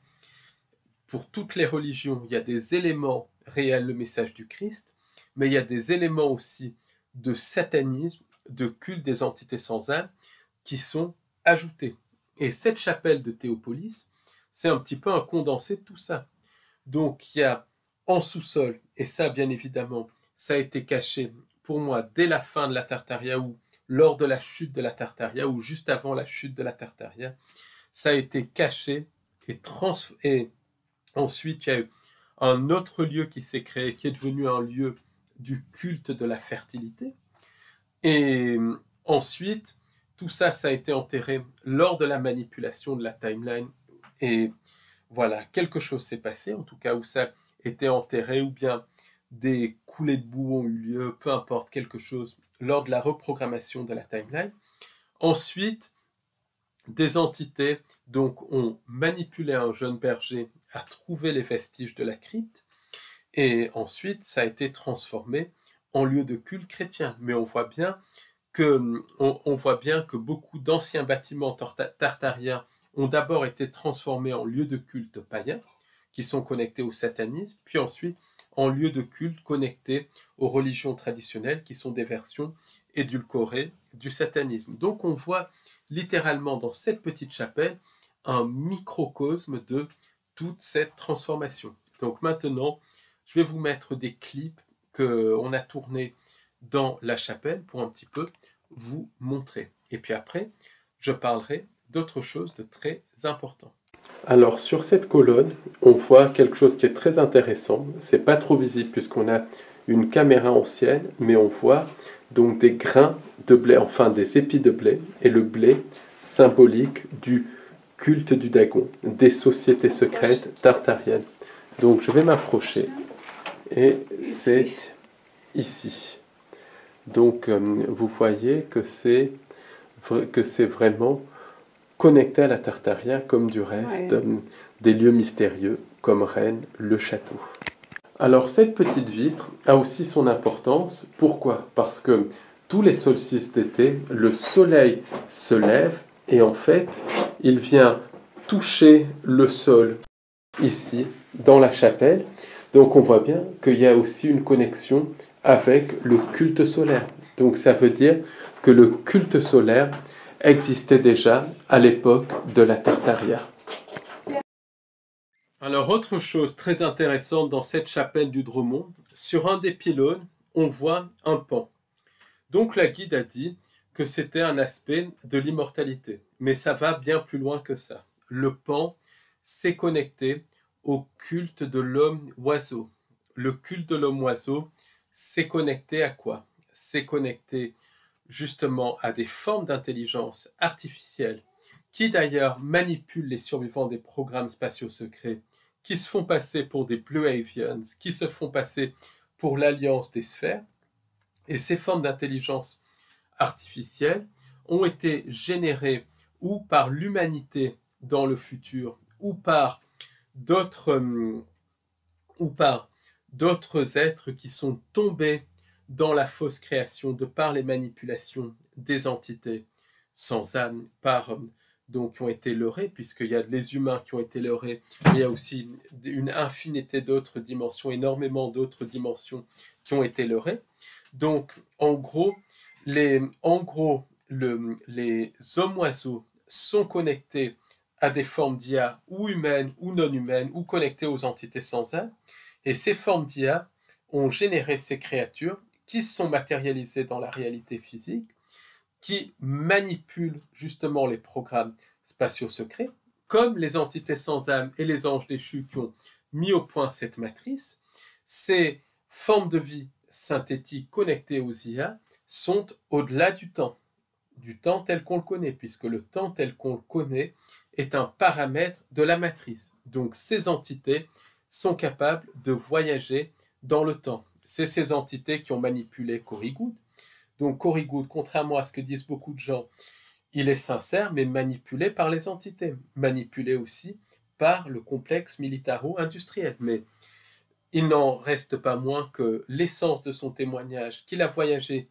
pour toutes les religions, il y a des éléments réels, le message du Christ, mais il y a des éléments aussi de satanisme, de culte des entités sans âme qui sont ajoutés. Et cette chapelle de Théopolis, c'est un petit peu un condensé de tout ça. Donc il y a en sous-sol, et ça bien évidemment, ça a été caché pour moi dès la fin de la Tartaria ou lors de la chute de la Tartaria ou juste avant la chute de la Tartaria, ça a été caché et ensuite il y a eu un autre lieu qui s'est créé, qui est devenu un lieu du culte de la fertilité. Et ensuite, tout ça, ça a été enterré lors de la manipulation de la timeline. Et voilà, quelque chose s'est passé, en tout cas où ça était enterré, ou bien des coulées de boue ont eu lieu, peu importe, quelque chose, lors de la reprogrammation de la timeline. Ensuite, des entités donc ont manipulé un jeune berger à trouver les vestiges de la crypte, et ensuite ça a été transformé en lieu de culte chrétien. Mais on voit bien que beaucoup d'anciens bâtiments tartariens ont d'abord été transformés en lieu de culte païen, qui sont connectés au satanisme, puis ensuite en lieu de culte connectés aux religions traditionnelles, qui sont des versions édulcorées du satanisme. Donc on voit littéralement dans cette petite chapelle un microcosme de toute cette transformation. Donc maintenant, je vais vous mettre des clips qu'on a tournés dans la chapelle pour un petit peu vous montrer. Et puis après, je parlerai d'autre chose de très important. Alors sur cette colonne, on voit quelque chose qui est très intéressant. C'est pas trop visible puisqu'on a une caméra ancienne, mais on voit donc des grains de blé, enfin des épis de blé, et le blé symbolique du culte du Dagon, des sociétés secrètes tartariennes. Donc je vais m'approcher, et c'est ici. Donc vous voyez que c'est vraiment connecté à la Tartaria, comme du reste des lieux mystérieux, comme Rennes, le château. Alors cette petite vitre a aussi son importance. Pourquoi? Parce que tous les solstices d'été, le soleil se lève et en fait, il vient toucher le sol ici, dans la chapelle. Donc on voit bien qu'il y a aussi une connexion avec le culte solaire. Donc ça veut dire que le culte solaire existait déjà à l'époque de la Tartaria. Alors, autre chose très intéressante dans cette chapelle du Dromont, sur un des pylônes, on voit un pan. Donc la guide a dit que c'était un aspect de l'immortalité. Mais ça va bien plus loin que ça. Le pan s'est connecté au culte de l'homme-oiseau. Le culte de l'homme-oiseau s'est connecté à quoi? C'est connecté justement à des formes d'intelligence artificielle qui d'ailleurs manipulent les survivants des programmes spatiaux secrets, qui se font passer pour des Blue Avians, qui se font passer pour l'Alliance des sphères. Et ces formes d'intelligence artificielle ont été générées ou par l'humanité dans le futur, ou par d'autres êtres qui sont tombés dans la fausse création de par les manipulations des entités sans âme, donc qui ont été leurrés, puisqu'il y a les humains qui ont été leurrés, mais il y a aussi une infinité d'autres dimensions, énormément d'autres dimensions qui ont été leurrées. Donc, en gros, les hommes-oiseaux sont connectés à des formes d'IA ou humaines ou non humaines ou connectées aux entités sans âme. Et ces formes d'IA ont généré ces créatures qui se sont matérialisées dans la réalité physique, qui manipulent justement les programmes spatiaux secrets, comme les entités sans âme et les anges déchus qui ont mis au point cette matrice. Ces formes de vie synthétiques connectées aux IA sont au-delà du temps tel qu'on le connaît, puisque le temps tel qu'on le connaît est un paramètre de la matrice. Donc ces entités sont capables de voyager dans le temps. C'est ces entités qui ont manipulé Corey Goode. Donc Corey Goode, contrairement à ce que disent beaucoup de gens, il est sincère, mais manipulé par les entités, manipulé aussi par le complexe militaro-industriel. Mais il n'en reste pas moins que l'essence de son témoignage, qu'il a voyagé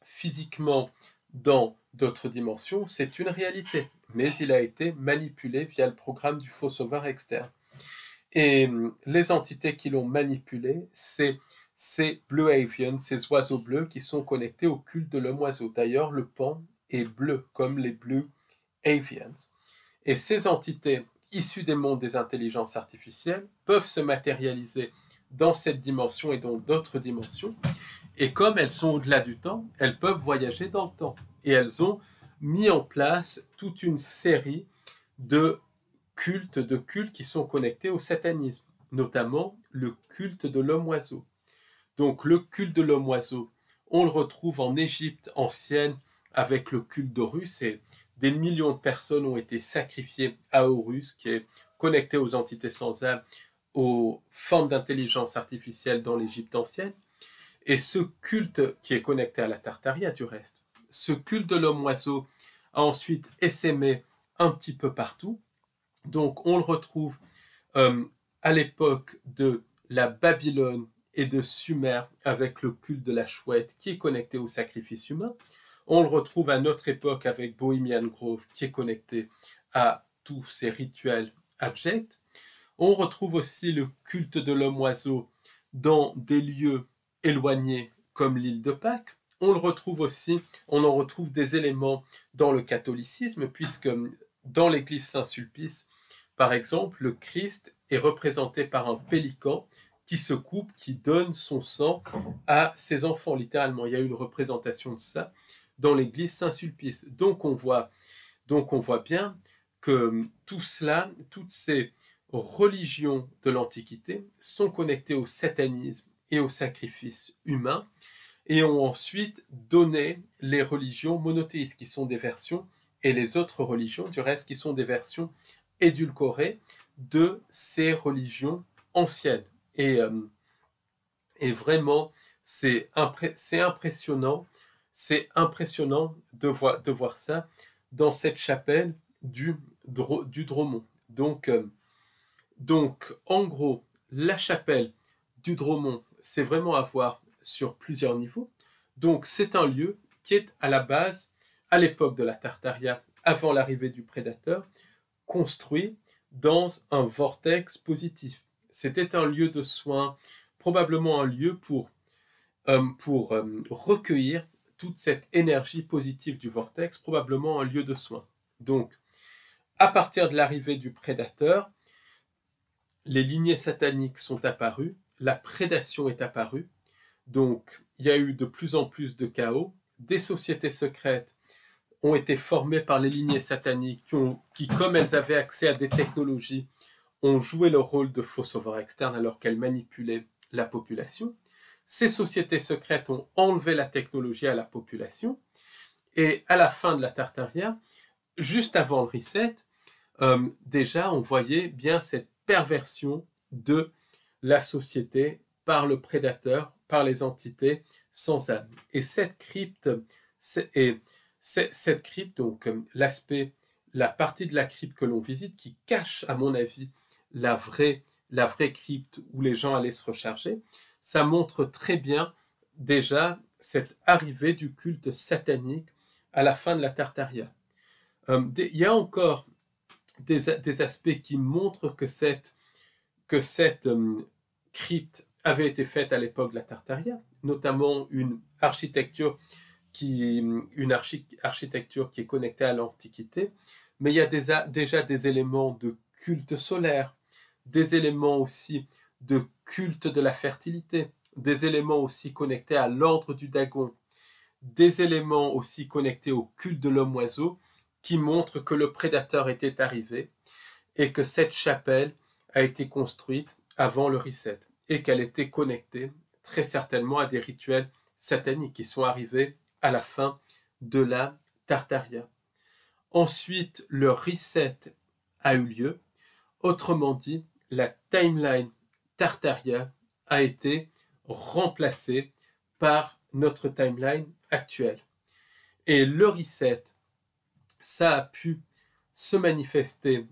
physiquement dans d'autres dimensions, c'est une réalité. Mais il a été manipulé via le programme du faux sauveur externe. Et les entités qui l'ont manipulé, c'est ces Blue Avians, ces oiseaux bleus qui sont connectés au culte de l'homme-oiseau. D'ailleurs, le pan est bleu, comme les Blue Avians. Et ces entités issues des mondes des intelligences artificielles peuvent se matérialiser dans cette dimension et dans d'autres dimensions. Et comme elles sont au-delà du temps, elles peuvent voyager dans le temps. Et elles ont mis en place toute une série de cultes qui sont connectés au satanisme, notamment le culte de l'homme-oiseau. Donc le culte de l'homme-oiseau, on le retrouve en Égypte ancienne avec le culte d'Horus, et des millions de personnes ont été sacrifiées à Horus, qui est connecté aux entités sans âme, aux formes d'intelligence artificielle dans l'Égypte ancienne. Et ce culte qui est connecté à la Tartaria du reste, ce culte de l'homme-oiseau a ensuite essaimé un petit peu partout. Donc on le retrouve à l'époque de la Babylone et de Sumer avec le culte de la chouette qui est connecté au sacrifice humain. On le retrouve à notre époque avec Bohemian Grove qui est connecté à tous ces rituels abjects. On retrouve aussi le culte de l'homme-oiseau dans des lieux éloignés comme l'île de Pâques. On le retrouve aussi, on en retrouve des éléments dans le catholicisme, puisque dans l'église Saint-Sulpice, par exemple, le Christ est représenté par un pélican qui se coupe, qui donne son sang à ses enfants, littéralement. Il y a une représentation de ça dans l'église Saint-Sulpice. Donc on voit bien que tout cela, toutes ces religions de l'Antiquité sont connectées au satanisme et au sacrifice humain, et ont ensuite donné les religions monothéistes, qui sont des versions, et les autres religions, du reste, qui sont des versions édulcorées de ces religions anciennes. Et vraiment, c'est impressionnant de voir ça dans cette chapelle du Dromont. Donc, en gros, la chapelle du Dromont, c'est vraiment à voir sur plusieurs niveaux. Donc, c'est un lieu qui est à la base, à l'époque de la Tartaria, avant l'arrivée du prédateur, construit dans un vortex positif. C'était un lieu de soins, probablement un lieu pour recueillir toute cette énergie positive du vortex, probablement un lieu de soins. Donc, à partir de l'arrivée du prédateur, les lignées sataniques sont apparues, la prédation est apparue, donc il y a eu de plus en plus de chaos, des sociétés secrètes ont été formées par les lignées sataniques qui, comme elles avaient accès à des technologies, ont joué le rôle de faux sauveurs externes alors qu'elles manipulaient la population. Ces sociétés secrètes ont enlevé la technologie à la population, et à la fin de la Tartaria, juste avant le reset, déjà on voyait bien cette perversion de la société par le prédateur, par les entités sans âme. Et cette crypte, donc la partie de la crypte que l'on visite, qui cache, à mon avis, la vraie crypte où les gens allaient se recharger, ça montre très bien déjà cette arrivée du culte satanique à la fin de la Tartaria. Il y a encore des aspects qui montrent que cette crypte avait été faite à l'époque de la Tartaria, notamment une architecture qui est connectée à l'Antiquité, mais il y a déjà des éléments de culte solaire, des éléments aussi de culte de la fertilité, des éléments aussi connectés à l'ordre du Dagon, des éléments aussi connectés au culte de l'homme-oiseau, qui montrent que le prédateur était arrivé et que cette chapelle a été construite avant le reset et qu'elle était connectée très certainement à des rituels sataniques qui sont arrivés à la fin de la Tartaria. Ensuite, le reset a eu lieu. Autrement dit, la timeline Tartaria a été remplacée par notre timeline actuelle. Et le reset, ça a pu se manifester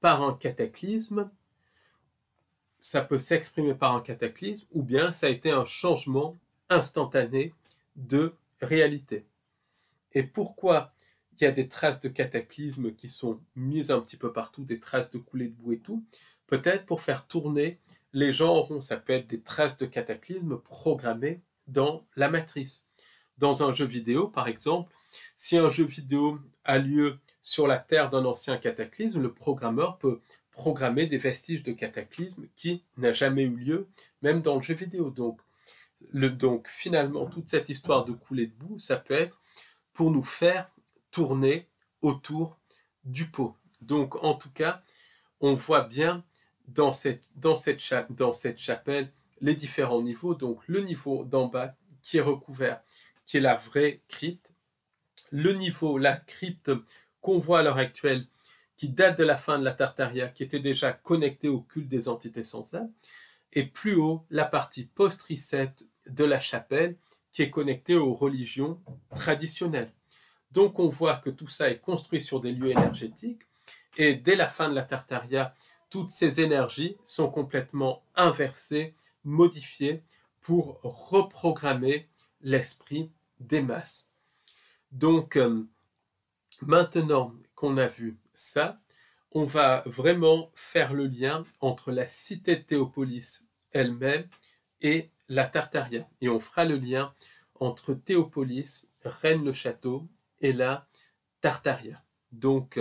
par un cataclysme, ça peut s'exprimer par un cataclysme, ou bien ça a été un changement instantané de réalité. Et pourquoi il y a des traces de cataclysme qui sont mises un petit peu partout, des traces de coulées de boue et tout? Peut-être pour faire tourner les gens en rond. Ça peut être des traces de cataclysme programmées dans la matrice. Dans un jeu vidéo, par exemple, si un jeu vidéo a lieu sur la Terre d'un ancien cataclysme, le programmeur peut programmer des vestiges de cataclysme qui n'a jamais eu lieu, même dans le jeu vidéo. Donc finalement, toute cette histoire de coulée de boue, ça peut être pour nous faire tourner autour du pot. Donc en tout cas, on voit bien dans cette chapelle les différents niveaux. Donc le niveau d'en bas qui est recouvert, qui est la vraie crypte. Le niveau, la crypte qu'on voit à l'heure actuelle, qui date de la fin de la Tartaria, qui était déjà connectée au culte des entités sans âme. Et plus haut, la partie post-reset de la chapelle, qui est connectée aux religions traditionnelles. Donc on voit que tout ça est construit sur des lieux énergétiques, et dès la fin de la Tartaria, toutes ces énergies sont complètement inversées, modifiées, pour reprogrammer l'esprit des masses. Donc maintenant qu'on a vu ça, on va vraiment faire le lien entre la cité de Théopolis elle-même et la Tartaria. Et on fera le lien entre Théopolis, Rennes-le-Château, et la Tartaria. Donc,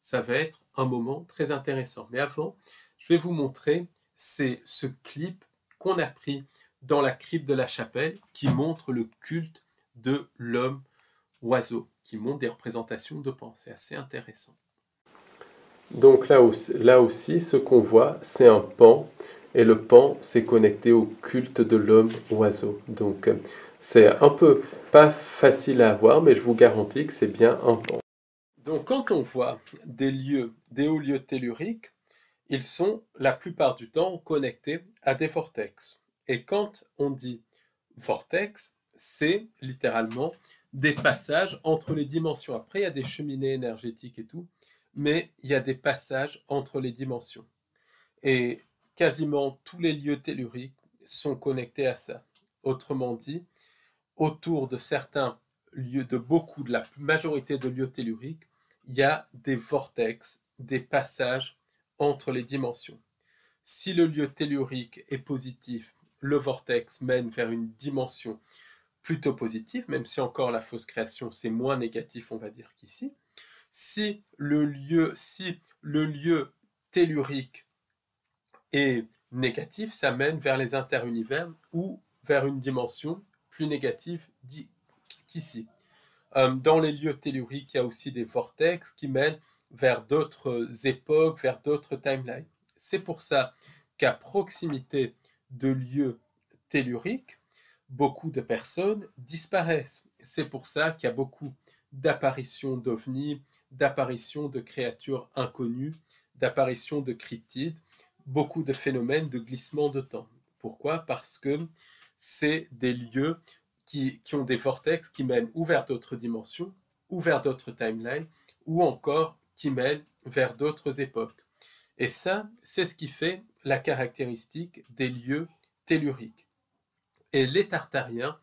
ça va être un moment très intéressant. Mais avant, je vais vous montrer ce clip qu'on a pris dans la crypte de la chapelle qui montre le culte de l'homme oiseau, qui montre des représentations de pan. C'est assez intéressant. Donc là aussi, ce qu'on voit, c'est un pan, et le pan, c'est connecté au culte de l'homme oiseau. Donc c'est un peu pas facile à voir, mais je vous garantis que c'est bien un pan. Donc quand on voit des hauts lieux telluriques, ils sont la plupart du temps connectés à des vortex. Et quand on dit vortex, c'est littéralement des passages entre les dimensions. Après, il y a des cheminées énergétiques et tout, mais il y a des passages entre les dimensions. Et quasiment tous les lieux telluriques sont connectés à ça. Autrement dit, autour de certains lieux, de la majorité de lieux telluriques, il y a des vortex, des passages entre les dimensions. Si le lieu tellurique est positif, le vortex mène vers une dimension plutôt positive, même si encore la fausse création, c'est moins négatif, on va dire qu'ici. Si le lieu tellurique est négatif, ça mène vers les interunivers ou vers une dimension plus négative qu'ici. Dans les lieux telluriques, il y a aussi des vortex qui mènent vers d'autres époques, vers d'autres timelines. C'est pour ça qu'à proximité de lieux telluriques, beaucoup de personnes disparaissent. C'est pour ça qu'il y a beaucoup d'apparitions d'ovnis, d'apparitions de créatures inconnues, d'apparitions de cryptides, beaucoup de phénomènes de glissement de temps. Pourquoi? Parce que c'est des lieux qui ont des vortex qui mènent ou vers d'autres dimensions, ou vers d'autres timelines, ou encore qui mènent vers d'autres époques. Et ça, c'est ce qui fait la caractéristique des lieux telluriques. Et les Tartariens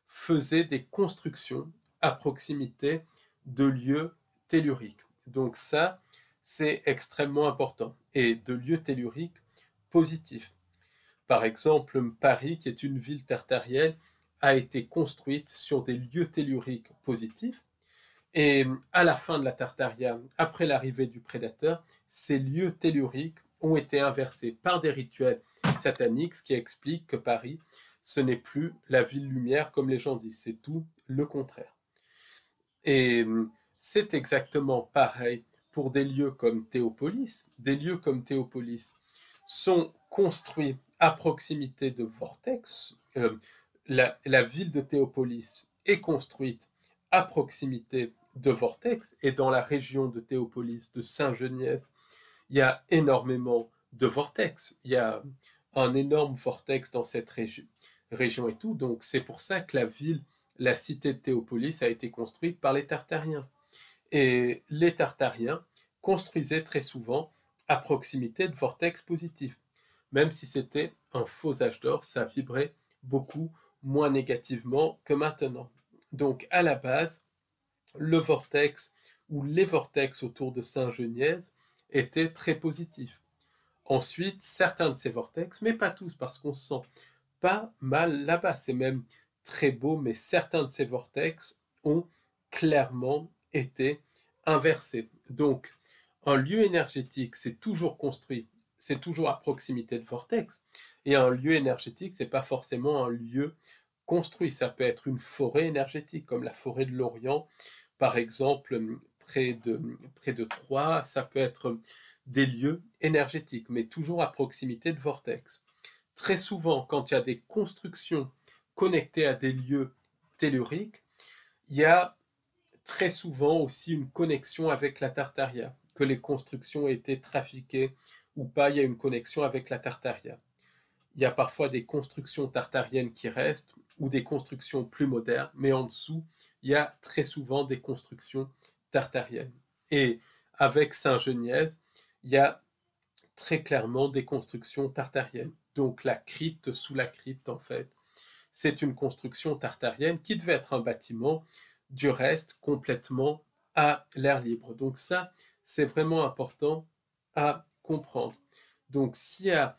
faisaient des constructions à proximité de lieux telluriques. Donc ça, c'est extrêmement important. Et de lieux telluriques positifs. Par exemple, Paris, qui est une ville tartarienne, a été construite sur des lieux telluriques positifs. Et à la fin de la Tartaria, après l'arrivée du prédateur, ces lieux telluriques ont été inversés par des rituels sataniques, ce qui explique que Paris, ce n'est plus la ville lumière comme les gens disent, c'est tout le contraire. Et c'est exactement pareil pour des lieux comme Théopolis. Des lieux comme Théopolis sont construits à proximité de vortex. La ville de Théopolis est construite à proximité de vortex, et dans la région de Théopolis, de Saint-Genièse, il y a énormément de vortex. Il y a un énorme vortex dans cette région et tout. Donc c'est pour ça que la cité de Théopolis a été construite par les Tartariens. Et les Tartariens construisaient très souvent à proximité de vortex positifs. Même si c'était un faux âge d'or, ça vibrait beaucoup moins négativement que maintenant. Donc à la base, le vortex ou les vortex autour de Saint-Genièse étaient très positifs. Ensuite, certains de ces vortex, mais pas tous, parce qu'on se sent pas mal là-bas, c'est même très beau, mais certains de ces vortex ont clairement été inversés. Donc, un lieu énergétique, c'est toujours construit, c'est toujours à proximité de vortex, et un lieu énergétique, c'est pas forcément un lieu construit, ça peut être une forêt énergétique, comme la forêt de l'Orient, par exemple, près de Troyes, ça peut être des lieux énergétiques, mais toujours à proximité de vortex. Très souvent, quand il y a des constructions connectées à des lieux telluriques, il y a très souvent aussi une connexion avec la Tartaria. Que les constructions aient été trafiquées ou pas, il y a une connexion avec la Tartaria. Il y a parfois des constructions tartariennes qui restent ou des constructions plus modernes, mais en dessous, il y a très souvent des constructions tartariennes. Et avec Saint-Genièse, il y a très clairement des constructions tartariennes. Donc la crypte sous la crypte, en fait, c'est une construction tartarienne qui devait être un bâtiment, du reste, complètement à l'air libre. Donc ça, c'est vraiment important à comprendre. Donc s'il y a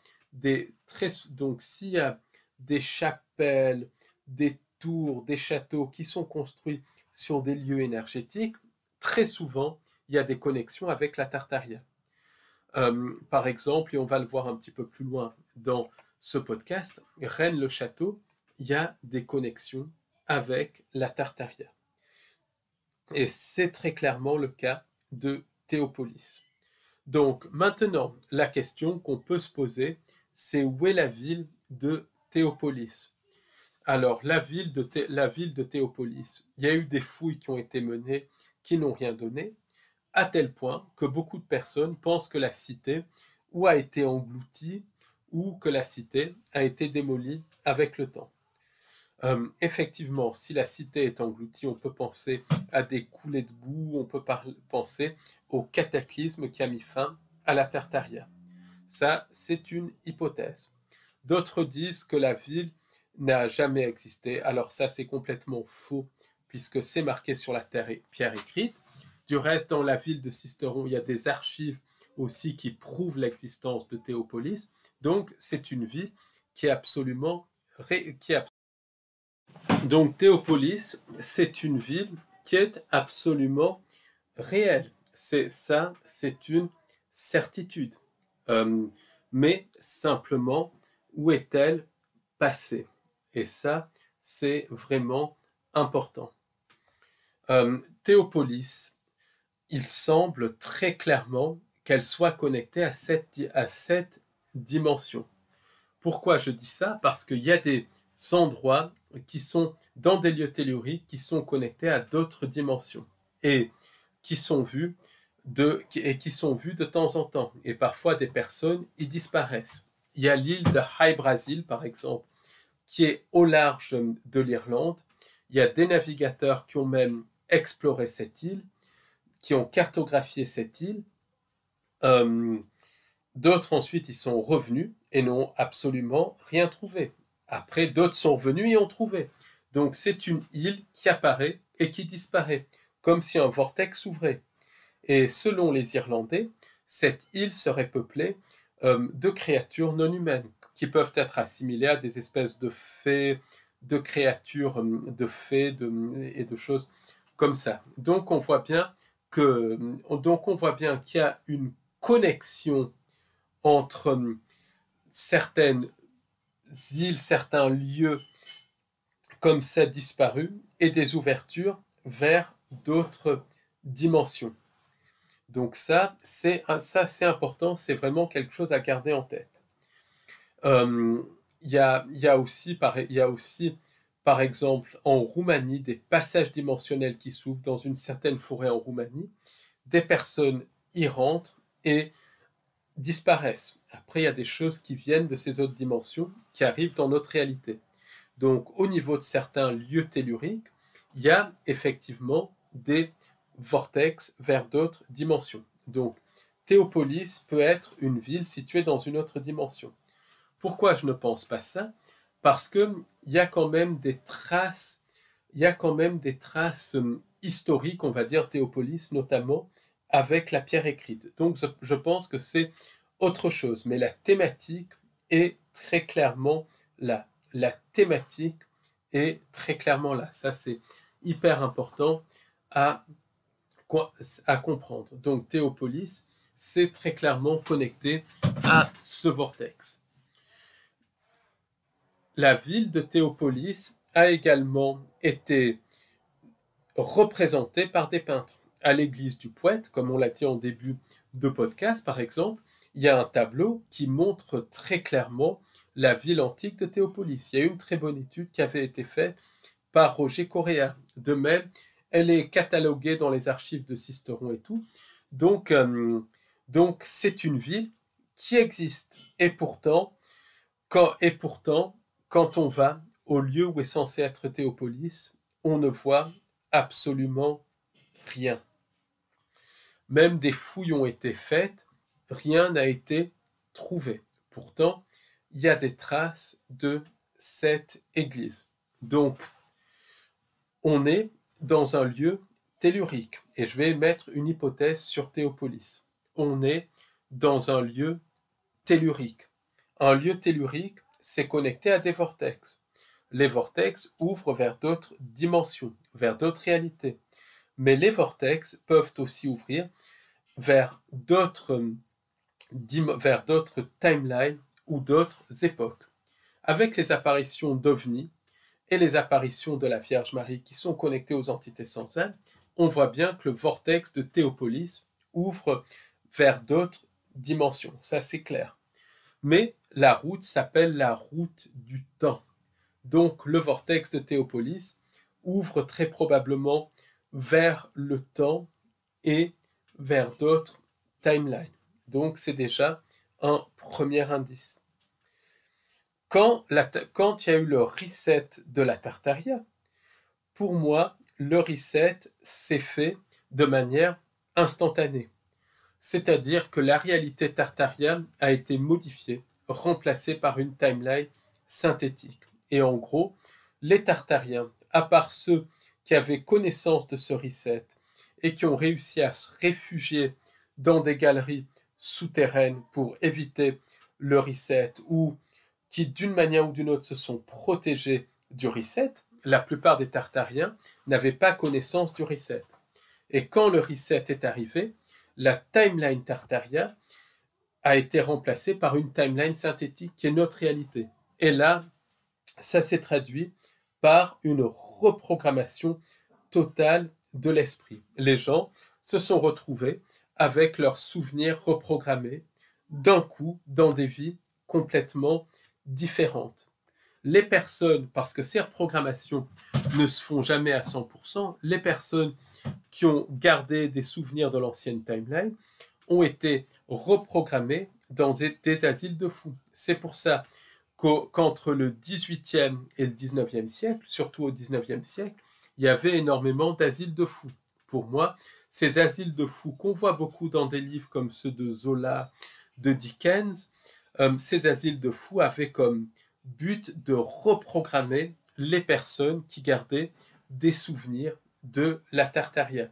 s'il y a des chapelles, des tours, des châteaux qui sont construits sur des lieux énergétiques, très souvent, il y a des connexions avec la Tartaria. Par exemple, et on va le voir un petit peu plus loin dans ce podcast, Rennes-le-Château, il y a des connexions avec la Tartaria. Et c'est très clairement le cas de Théopolis. Donc maintenant, la question qu'on peut se poser, c'est où est la ville de Théopolis? Alors, la ville de Théopolis, il y a eu des fouilles qui ont été menées qui n'ont rien donné, à tel point que beaucoup de personnes pensent que la cité ou a été engloutie ou que la cité a été démolie avec le temps. Effectivement, si la cité est engloutie, on peut penser à des coulées de boue, on peut penser au cataclysme qui a mis fin à la Tartaria. Ça, c'est une hypothèse. D'autres disent que la ville n'a jamais existé. Alors ça, c'est complètement faux, puisque c'est marqué sur la pierre écrite. Du reste, dans la ville de Sisteron, il y a des archives aussi qui prouvent l'existence de Théopolis. Donc, c'est une ville qui est absolument... Donc, Théopolis, c'est une ville qui est absolument réelle. C'est une certitude. Mais simplement, où est-elle passée? Et ça, c'est vraiment important. Théopolis, il semble très clairement qu'elle soit connectée à cette dimension. Pourquoi je dis ça? Parce qu'il y a des endroits qui sont dans des lieux telluriques qui sont connectés à d'autres dimensions et qui sont vus de temps en temps. Et parfois, des personnes y disparaissent. Il y a l'île de High Brasil, par exemple, qui est au large de l'Irlande. Il y a des navigateurs qui ont même exploré cette île, qui ont cartographié cette île. D'autres ensuite y sont revenus et n'ont absolument rien trouvé. Après, d'autres sont revenus et ont trouvé. Donc c'est une île qui apparaît et qui disparaît, comme si un vortex s'ouvrait. Et selon les Irlandais, cette île serait peuplée de créatures non humaines, qui peuvent être assimilées à des espèces de fées, de créatures de fées et de choses comme ça. Donc on voit bien qu'il y a une connexion entre certaines îles, certains lieux comme ça disparus et des ouvertures vers d'autres dimensions. Donc ça, c'est important, c'est vraiment quelque chose à garder en tête. Il y a aussi, par exemple, en Roumanie, des passages dimensionnels qui s'ouvrent dans une certaine forêt en Roumanie. Des personnes y rentrent et disparaissent. Après, il y a des choses qui viennent de ces autres dimensions, qui arrivent dans notre réalité. Donc, au niveau de certains lieux telluriques, il y a effectivement des vortex vers d'autres dimensions. Donc, Théopolis peut être une ville située dans une autre dimension. Pourquoi je ne pense pas ça? Parce qu'il y a quand même des traces, historiques, on va dire, Théopolis, notamment avec la pierre écrite. Donc je pense que c'est autre chose, mais la thématique est très clairement là. La thématique est très clairement là. Ça, c'est hyper important à comprendre. Donc Théopolis, c'est très clairement connecté à ce vortex. La ville de Théopolis a également été représentée par des peintres. À l'église du Poète, comme on l'a dit en début de podcast par exemple, il y a un tableau qui montre très clairement la ville antique de Théopolis. Il y a une très bonne étude qui avait été faite par Roger Correa. De même, elle est cataloguée dans les archives de Sisteron et tout. Donc c'est une ville qui existe. Et pourtant, quand on va au lieu où est censé être Théopolis, on ne voit absolument rien. Même des fouilles ont été faites, rien n'a été trouvé. Pourtant, il y a des traces de cette église. Donc, on est dans un lieu tellurique. Et je vais mettre une hypothèse sur Théopolis. On est dans un lieu tellurique. Un lieu tellurique, c'est connecté à des vortex. Les vortex ouvrent vers d'autres dimensions, vers d'autres réalités. Mais les vortex peuvent aussi ouvrir vers d'autres timelines ou d'autres époques. Avec les apparitions d'OVNI et les apparitions de la Vierge Marie qui sont connectées aux entités sans âme, on voit bien que le vortex de Théopolis ouvre vers d'autres dimensions. Ça, c'est clair. Mais la route s'appelle la route du temps. Donc le vortex de Théopolis ouvre très probablement vers le temps et vers d'autres timelines. Donc c'est déjà un premier indice. Quand il y a eu le reset de la Tartaria, pour moi, le reset s'est fait de manière instantanée. C'est-à-dire que la réalité Tartaria a été modifiée, remplacée par une timeline synthétique. Et en gros, les Tartariens, à part ceux qui avaient connaissance de ce reset et qui ont réussi à se réfugier dans des galeries souterraines pour éviter le reset ou qui d'une manière ou d'une autre se sont protégés du reset, la plupart des Tartariens n'avaient pas connaissance du reset. Et quand le reset est arrivé, la timeline Tartaria a été remplacée par une timeline synthétique qui est notre réalité. Et là, ça s'est traduit par une reprogrammation totale de l'esprit. Les gens se sont retrouvés avec leurs souvenirs reprogrammés d'un coup dans des vies complètement différentes. Les personnes, parce que ces reprogrammations ne se font jamais à 100%, les personnes qui ont gardé des souvenirs de l'ancienne timeline ont été reprogrammées dans des asiles de fous. C'est pour ça qu'entre le 18e et le 19e siècle, surtout au 19e siècle, il y avait énormément d'asiles de fous. Pour moi, ces asiles de fous qu'on voit beaucoup dans des livres comme ceux de Zola, de Dickens, ces asiles de fous avaient comme but de reprogrammer les personnes qui gardaient des souvenirs de la Tartaria.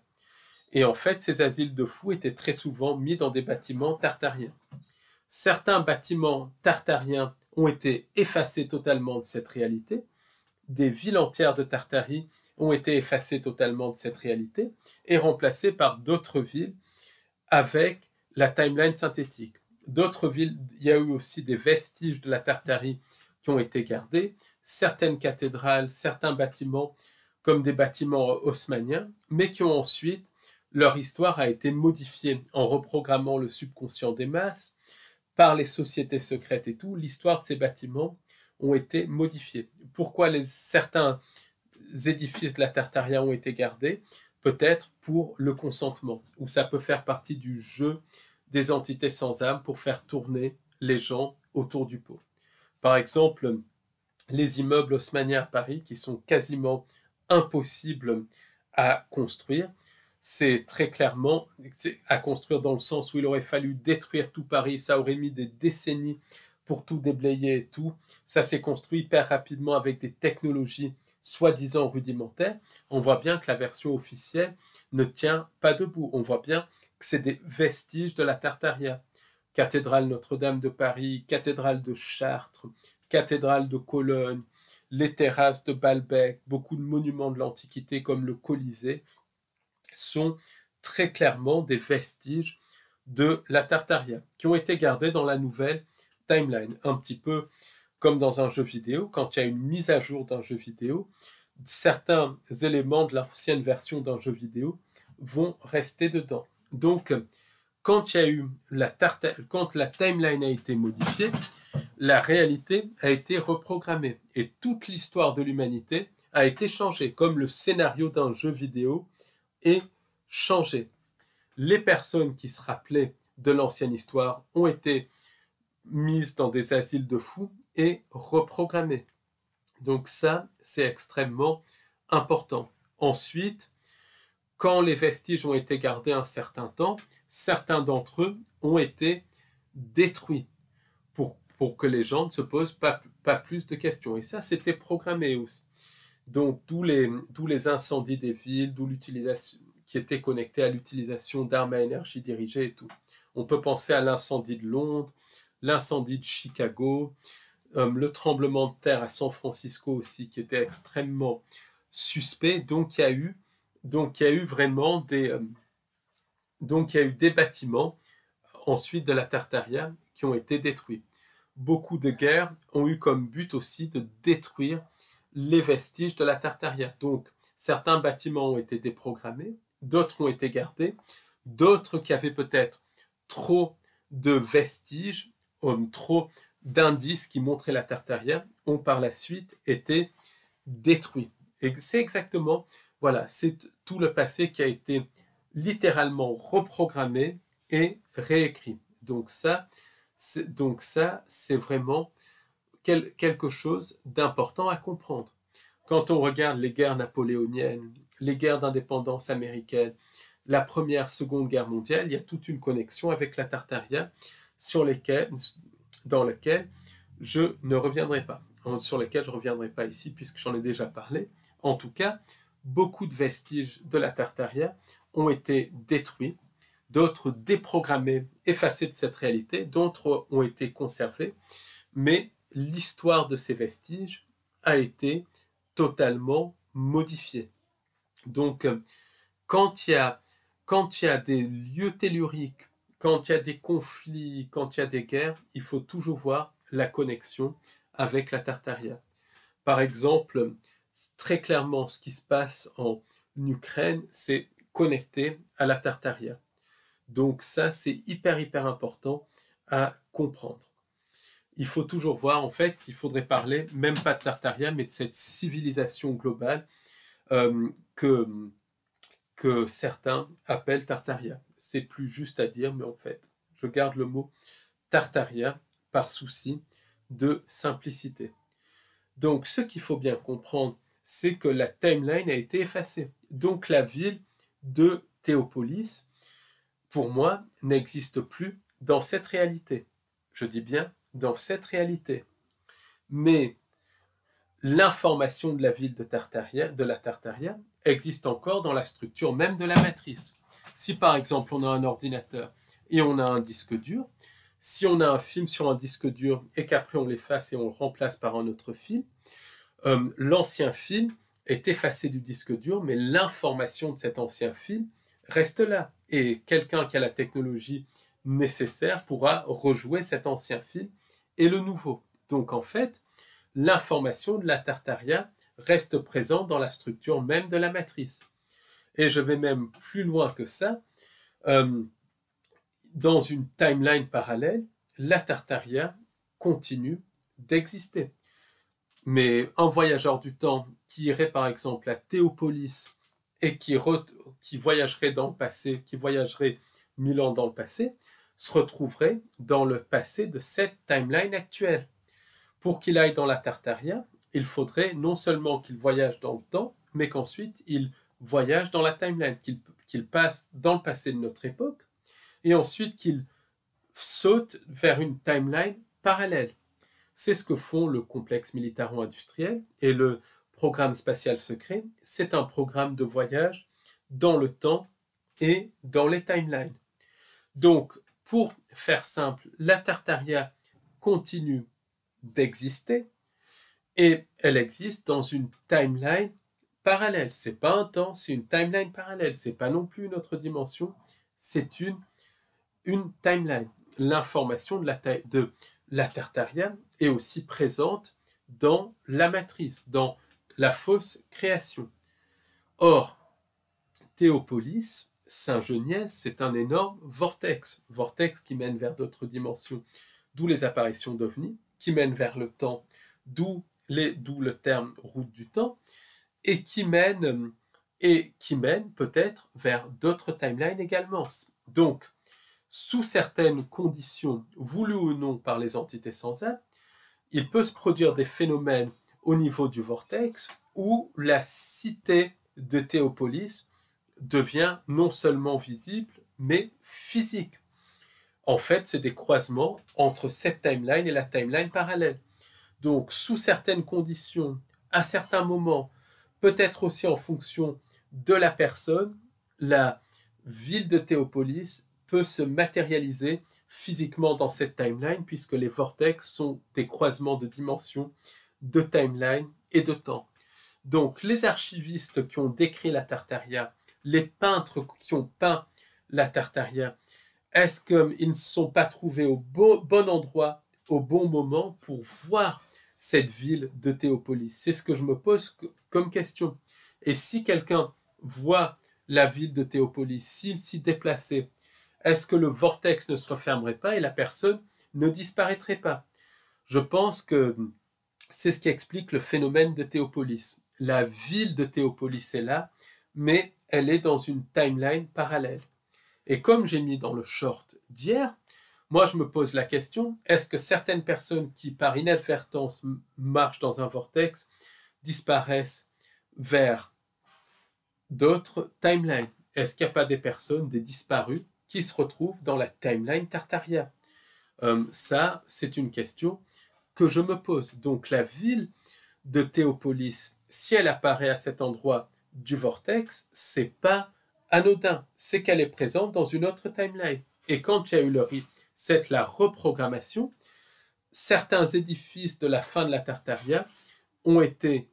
Et en fait, ces asiles de fous étaient très souvent mis dans des bâtiments tartariens. Certains bâtiments tartariens ont été effacés totalement de cette réalité. Des villes entières de Tartarie ont été effacées totalement de cette réalité et remplacées par d'autres villes avec la timeline synthétique. D'autres villes, il y a eu aussi des vestiges de la Tartarie qui ont été gardés, certaines cathédrales, certains bâtiments comme des bâtiments haussmanniens, mais qui ont ensuite, leur histoire a été modifiée en reprogrammant le subconscient des masses, par les sociétés secrètes et tout, l'histoire de ces bâtiments ont été modifiés. Pourquoi certains édifices de la Tartaria ont été gardés? Peut-être pour le consentement, ou ça peut faire partie du jeu des entités sans âme pour faire tourner les gens autour du pot. Par exemple, les immeubles haussmanniens à Paris, qui sont quasiment impossibles à construire, c'est très clairement à construire dans le sens où il aurait fallu détruire tout Paris, ça aurait mis des décennies pour tout déblayer et tout. Ça s'est construit hyper rapidement avec des technologies soi-disant rudimentaires. On voit bien que la version officielle ne tient pas debout. On voit bien que c'est des vestiges de la Tartaria. Cathédrale Notre-Dame de Paris, cathédrale de Chartres, cathédrale de Cologne, les terrasses de Balbec, beaucoup de monuments de l'Antiquité comme le Colisée sont très clairement des vestiges de la Tartaria qui ont été gardés dans la nouvelle timeline, un petit peu comme dans un jeu vidéo, quand il y a une mise à jour d'un jeu vidéo, certains éléments de l'ancienne version d'un jeu vidéo vont rester dedans. Donc, quand il y a eu quand la timeline a été modifiée, la réalité a été reprogrammée et toute l'histoire de l'humanité a été changée, comme le scénario d'un jeu vidéo est changé. Les personnes qui se rappelaient de l'ancienne histoire ont été mises dans des asiles de fous et reprogrammées. Donc ça, c'est extrêmement important. Ensuite, quand les vestiges ont été gardés un certain temps, certains d'entre eux ont été détruits pour que les gens ne se posent pas plus de questions. Et ça, c'était programmé aussi. Donc, d'où les incendies des villes, d'où l'utilisation qui était connectée à l'utilisation d'armes à énergie dirigée et tout. On peut penser à l'incendie de Londres, l'incendie de Chicago, le tremblement de terre à San Francisco aussi, qui était extrêmement suspect. Donc, il y a eu vraiment des bâtiments ensuite de la Tartaria qui ont été détruits. Beaucoup de guerres ont eu comme but aussi de détruire les vestiges de la Tartaria. Donc, certains bâtiments ont été déprogrammés, d'autres ont été gardés, d'autres qui avaient peut-être trop de vestiges, trop d'indices qui montraient la Tartaria, ont par la suite été détruits. Et c'est exactement, voilà, c'est tout le passé qui a été littéralement reprogrammé et réécrit. Donc ça, c'est vraiment quelque chose d'important à comprendre. Quand on regarde les guerres napoléoniennes, les guerres d'indépendance américaine, la Première, Seconde Guerre mondiale, il y a toute une connexion avec la Tartaria dans laquelle je ne reviendrai pas, sur lesquelles je ne reviendrai pas ici puisque j'en ai déjà parlé. En tout cas, beaucoup de vestiges de la Tartaria ont été détruits, d'autres déprogrammés, effacés de cette réalité, d'autres ont été conservés, mais l'histoire de ces vestiges a été totalement modifiée. Donc, quand il y a des lieux telluriques, quand il y a des conflits, quand il y a des guerres, il faut toujours voir la connexion avec la Tartaria. Par exemple, très clairement, ce qui se passe en Ukraine, c'est connecté à la Tartaria. Donc ça, c'est hyper important à comprendre. Il faut toujours voir, en fait, il faudrait parler, même pas de Tartaria, mais de cette civilisation globale que certains appellent Tartaria. C'est plus juste à dire, mais en fait, je garde le mot Tartaria par souci de simplicité. Donc, ce qu'il faut bien comprendre, c'est que la timeline a été effacée. Donc, la ville de Théopolis, pour moi, n'existe plus dans cette réalité. Je dis bien dans cette réalité. Mais l'information de la ville de la Tartaria, existe encore dans la structure même de la matrice. Si par exemple on a un ordinateur et on a un disque dur, si on a un film sur un disque dur et qu'après on l'efface et on le remplace par un autre film, l'ancien film est effacé du disque dur, mais l'information de cet ancien film reste là. Et quelqu'un qui a la technologie nécessaire pourra rejouer cet ancien film et le nouveau. Donc en fait, l'information de la Tartaria reste présente dans la structure même de la matrice. Et je vais même plus loin que ça. Dans une timeline parallèle, la Tartaria continue d'exister. Mais un voyageur du temps qui irait par exemple à Théopolis et qui voyagerait dans le passé, qui voyagerait 1000 ans dans le passé, se retrouverait dans le passé de cette timeline actuelle. Pour qu'il aille dans la Tartaria, il faudrait non seulement qu'il voyage dans le temps, mais qu'ensuite il voyage dans la timeline, qu'il qu'il passe dans le passé de notre époque, et ensuite qu'il saute vers une timeline parallèle. C'est ce que font le complexe militaro-industriel et le programme spatial secret. C'est un programme de voyage dans le temps et dans les timelines. Donc, pour faire simple, la Tartaria continue d'exister et elle existe dans une timeline parallèle. C'est pas un temps, c'est une timeline parallèle. C'est pas non plus une autre dimension, c'est une timeline. L'information de la Tartaria est aussi présente dans la matrice, dans la fausse création. Or, Théopolis, Saint-Geniès, c'est un énorme vortex qui mène vers d'autres dimensions, d'où les apparitions d'ovnis, qui mène vers le temps, d'où le terme route du temps, et qui mène peut-être vers d'autres timelines également. Donc, sous certaines conditions, voulues ou non par les entités sans âme, il peut se produire des phénomènes au niveau du vortex où la cité de Théopolis devient non seulement visible, mais physique. En fait, c'est des croisements entre cette timeline et la timeline parallèle. Donc, sous certaines conditions, à certains moments, peut-être aussi en fonction de la personne, la ville de Théopolis peut se matérialiser physiquement dans cette timeline, puisque les vortex sont des croisements de dimensions, de timeline et de temps. Donc, les archivistes qui ont décrit la Tartaria, les peintres qui ont peint la Tartaria, est-ce qu'ils ne se sont pas trouvés au bon endroit, au bon moment pour voir cette ville de Théopolis? C'est ce que je me pose comme question. Et si quelqu'un voit la ville de Théopolis, s'il s'y déplaçait, est-ce que le vortex ne se refermerait pas et la personne ne disparaîtrait pas? Je pense que c'est ce qui explique le phénomène de Théopolis. La ville de Théopolis est là, mais elle est dans une timeline parallèle. Et comme j'ai mis dans le short d'hier, moi je me pose la question, est-ce que certaines personnes qui par inadvertance marchent dans un vortex disparaissent vers d'autres timelines? Est-ce qu'il n'y a pas des personnes, des disparus, qui se retrouvent dans la timeline Tartaria? Ça, c'est une question que je me pose. Donc la ville de Théopolis, si elle apparaît à cet endroit du vortex, c'est pas anodin, c'est qu'elle est présente dans une autre timeline. Et quand il y a eu la reprogrammation, certains édifices de la fin de la Tartaria ont été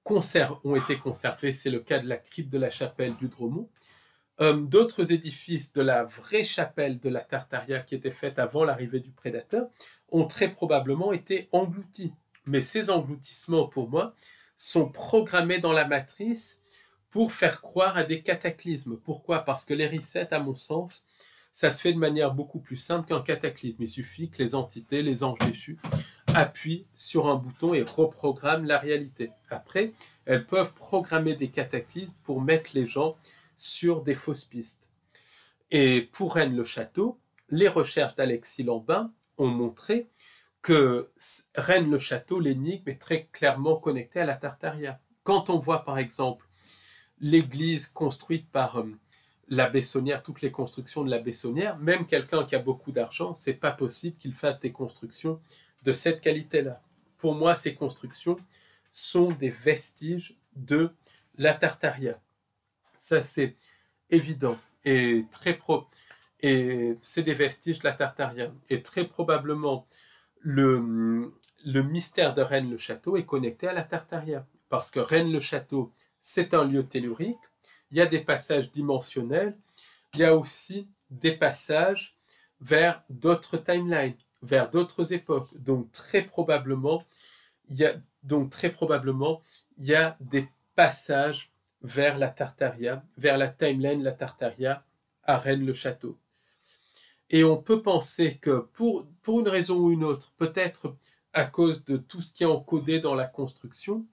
conservés. C'est le cas de la crypte de la chapelle du Dromont. D'autres édifices de la vraie chapelle de la Tartaria qui était faite avant l'arrivée du prédateur ont très probablement été engloutis. Mais ces engloutissements, pour moi, sont programmés dans la matrice pour faire croire à des cataclysmes. Pourquoi? Parce que les resets, à mon sens, ça se fait de manière beaucoup plus simple qu'un cataclysme. Il suffit que les entités, les anges déchus, appuient sur un bouton et reprogramment la réalité. Après, elles peuvent programmer des cataclysmes pour mettre les gens sur des fausses pistes. Et pour Rennes-le-Château, les recherches d'Alexis Lambin ont montré que Rennes-le-Château, l'énigme est très clairement connectée à la Tartaria. Quand on voit par exemple l'église construite par la Bessonnière, toutes les constructions de la Bessonnière, même quelqu'un qui a beaucoup d'argent, c'est pas possible qu'il fasse des constructions de cette qualité-là. Pour moi, ces constructions sont des vestiges de la Tartaria. Ça, c'est évident et c'est des vestiges de la Tartaria. Et très probablement, le mystère de Rennes-le-Château est connecté à la Tartaria. Parce que Rennes-le-Château, c'est un lieu tellurique. Il y a des passages dimensionnels. Il y a aussi des passages vers d'autres timelines, vers d'autres époques. Donc, très probablement, il y a des passages vers la Tartaria, vers la timeline la Tartaria à Rennes-le-Château. Et on peut penser que pour une raison ou une autre, peut-être à cause de tout ce qui est encodé dans la construction,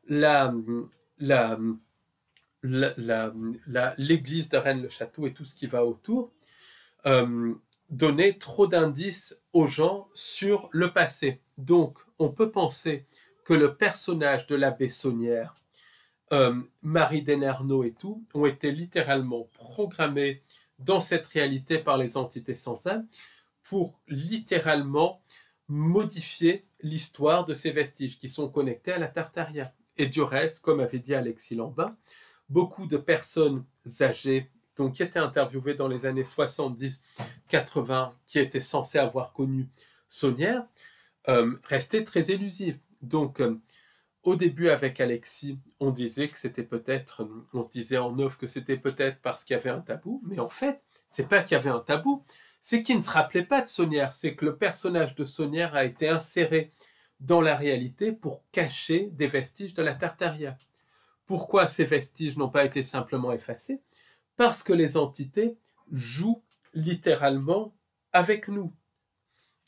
l'église de Rennes-le-Château et tout ce qui va autour donnait trop d'indices aux gens sur le passé. Donc, on peut penser que le personnage de la Bessonnière Marie Denerno et tout, ont été littéralement programmés dans cette réalité par les entités sans âme pour littéralement modifier l'histoire de ces vestiges qui sont connectés à la Tartaria. Et du reste, comme avait dit Alexis Lambin, beaucoup de personnes âgées donc, qui étaient interviewées dans les années 70-80, qui étaient censées avoir connu Saunière, restaient très élusives. Donc, au début, avec Alexis, on disait que c'était peut-être, on se disait en off que c'était peut-être parce qu'il y avait un tabou, mais en fait, c'est pas qu'il y avait un tabou, c'est qu'il ne se rappelait pas de Saunière, c'est que le personnage de Saunière a été inséré dans la réalité pour cacher des vestiges de la Tartaria. Pourquoi ces vestiges n'ont pas été simplement effacés? Parce que les entités jouent littéralement avec nous.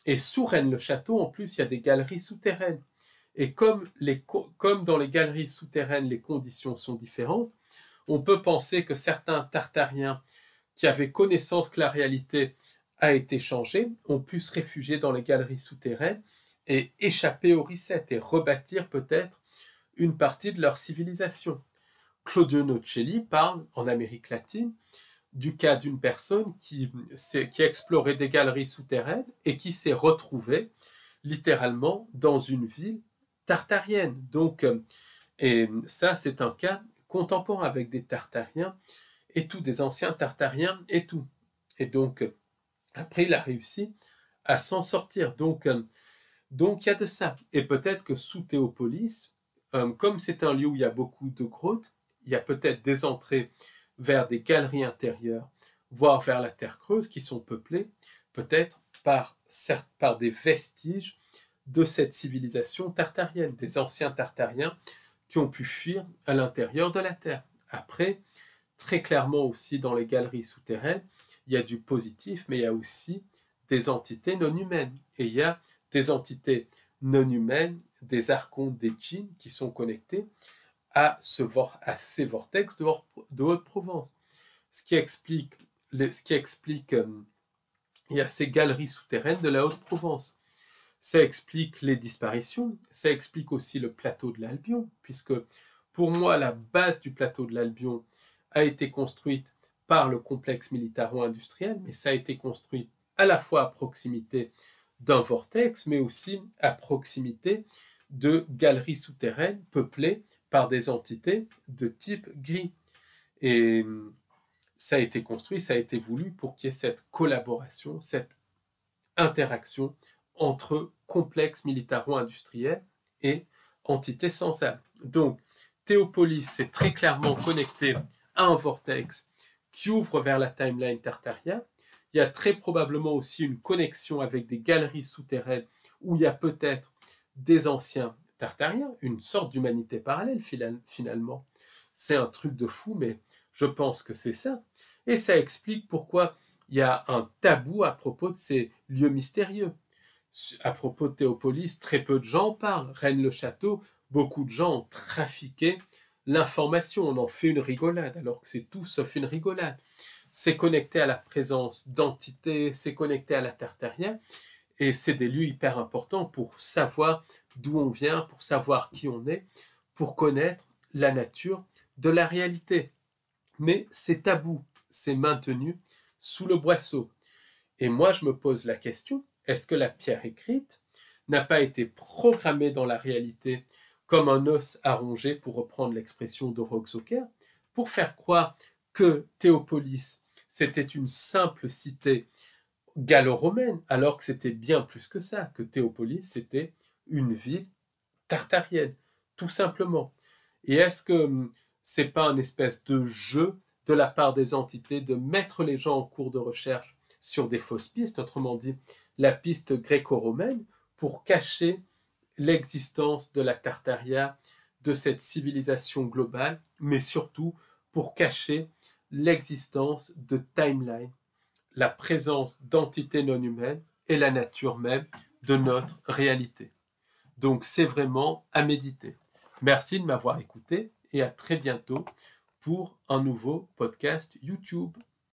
Et sous Rennes-le-Château, en plus, il y a des galeries souterraines. Et comme dans les galeries souterraines, les conditions sont différentes, on peut penser que certains Tartariens qui avaient connaissance que la réalité a été changée ont pu se réfugier dans les galeries souterraines et échapper au reset et rebâtir peut-être une partie de leur civilisation. Claudio Nocelli parle, en Amérique latine, du cas d'une personne qui explorait des galeries souterraines et qui s'est retrouvée littéralement dans une ville tartarienne. Donc, et ça, c'est un cas contemporain avec des Tartariens et tout, des anciens Tartariens et tout. Et donc, après, il a réussi à s'en sortir. Donc, il y a de ça. Et peut-être que sous Théopolis, comme c'est un lieu où il y a beaucoup de grottes, il y a peut-être des entrées vers des galeries intérieures, voire vers la terre creuse, qui sont peuplées peut-être par des vestiges de cette civilisation tartarienne, des anciens Tartariens qui ont pu fuir à l'intérieur de la Terre. Après, très clairement aussi dans les galeries souterraines, il y a du positif, mais il y a aussi des entités non humaines. Et il y a des entités non humaines, des archontes, des djinns qui sont connectés à ces vortex de Haute-Provence. Ce qui explique il y a ces galeries souterraines de la Haute-Provence. Ça explique les disparitions, ça explique aussi le plateau de l'Albion, puisque pour moi, la base du plateau de l'Albion a été construite par le complexe militaro-industriel, mais ça a été construit à la fois à proximité d'un vortex, mais aussi à proximité de galeries souterraines peuplées par des entités de type gris. Et ça a été construit, ça a été voulu pour qu'il y ait cette collaboration, cette interaction entre complexe militaro-industriel et entité sans âme. Donc, Théopolis, c'est très clairement connecté à un vortex qui ouvre vers la timeline Tartaria. Il y a très probablement aussi une connexion avec des galeries souterraines où il y a peut-être des anciens Tartariens, une sorte d'humanité parallèle finalement. C'est un truc de fou, mais je pense que c'est ça. Et ça explique pourquoi il y a un tabou à propos de ces lieux mystérieux. À propos de Théopolis, très peu de gens en parlent. Rennes-le-Château, beaucoup de gens ont trafiqué l'information, on en fait une rigolade, alors que c'est tout sauf une rigolade. C'est connecté à la présence d'entités, c'est connecté à la Tartaria, et c'est des lieux hyper importants pour savoir d'où on vient, pour savoir qui on est, pour connaître la nature de la réalité. Mais c'est tabou, c'est maintenu sous le boisseau. Et moi, je me pose la question, est-ce que la pierre écrite n'a pas été programmée dans la réalité comme un os à ronger, pour reprendre l'expression de Roxoker, pour faire croire que Théopolis, c'était une simple cité gallo-romaine, alors que c'était bien plus que ça, que Théopolis, c'était une ville tartarienne, tout simplement. Et est-ce que c'est pas une espèce de jeu de la part des entités de mettre les gens en cours de recherche sur des fausses pistes, autrement dit, la piste gréco-romaine, pour cacher l'existence de la Tartaria, de cette civilisation globale, mais surtout pour cacher l'existence de timeline, la présence d'entités non humaines et la nature même de notre réalité. Donc c'est vraiment à méditer. Merci de m'avoir écouté et à très bientôt pour un nouveau podcast YouTube.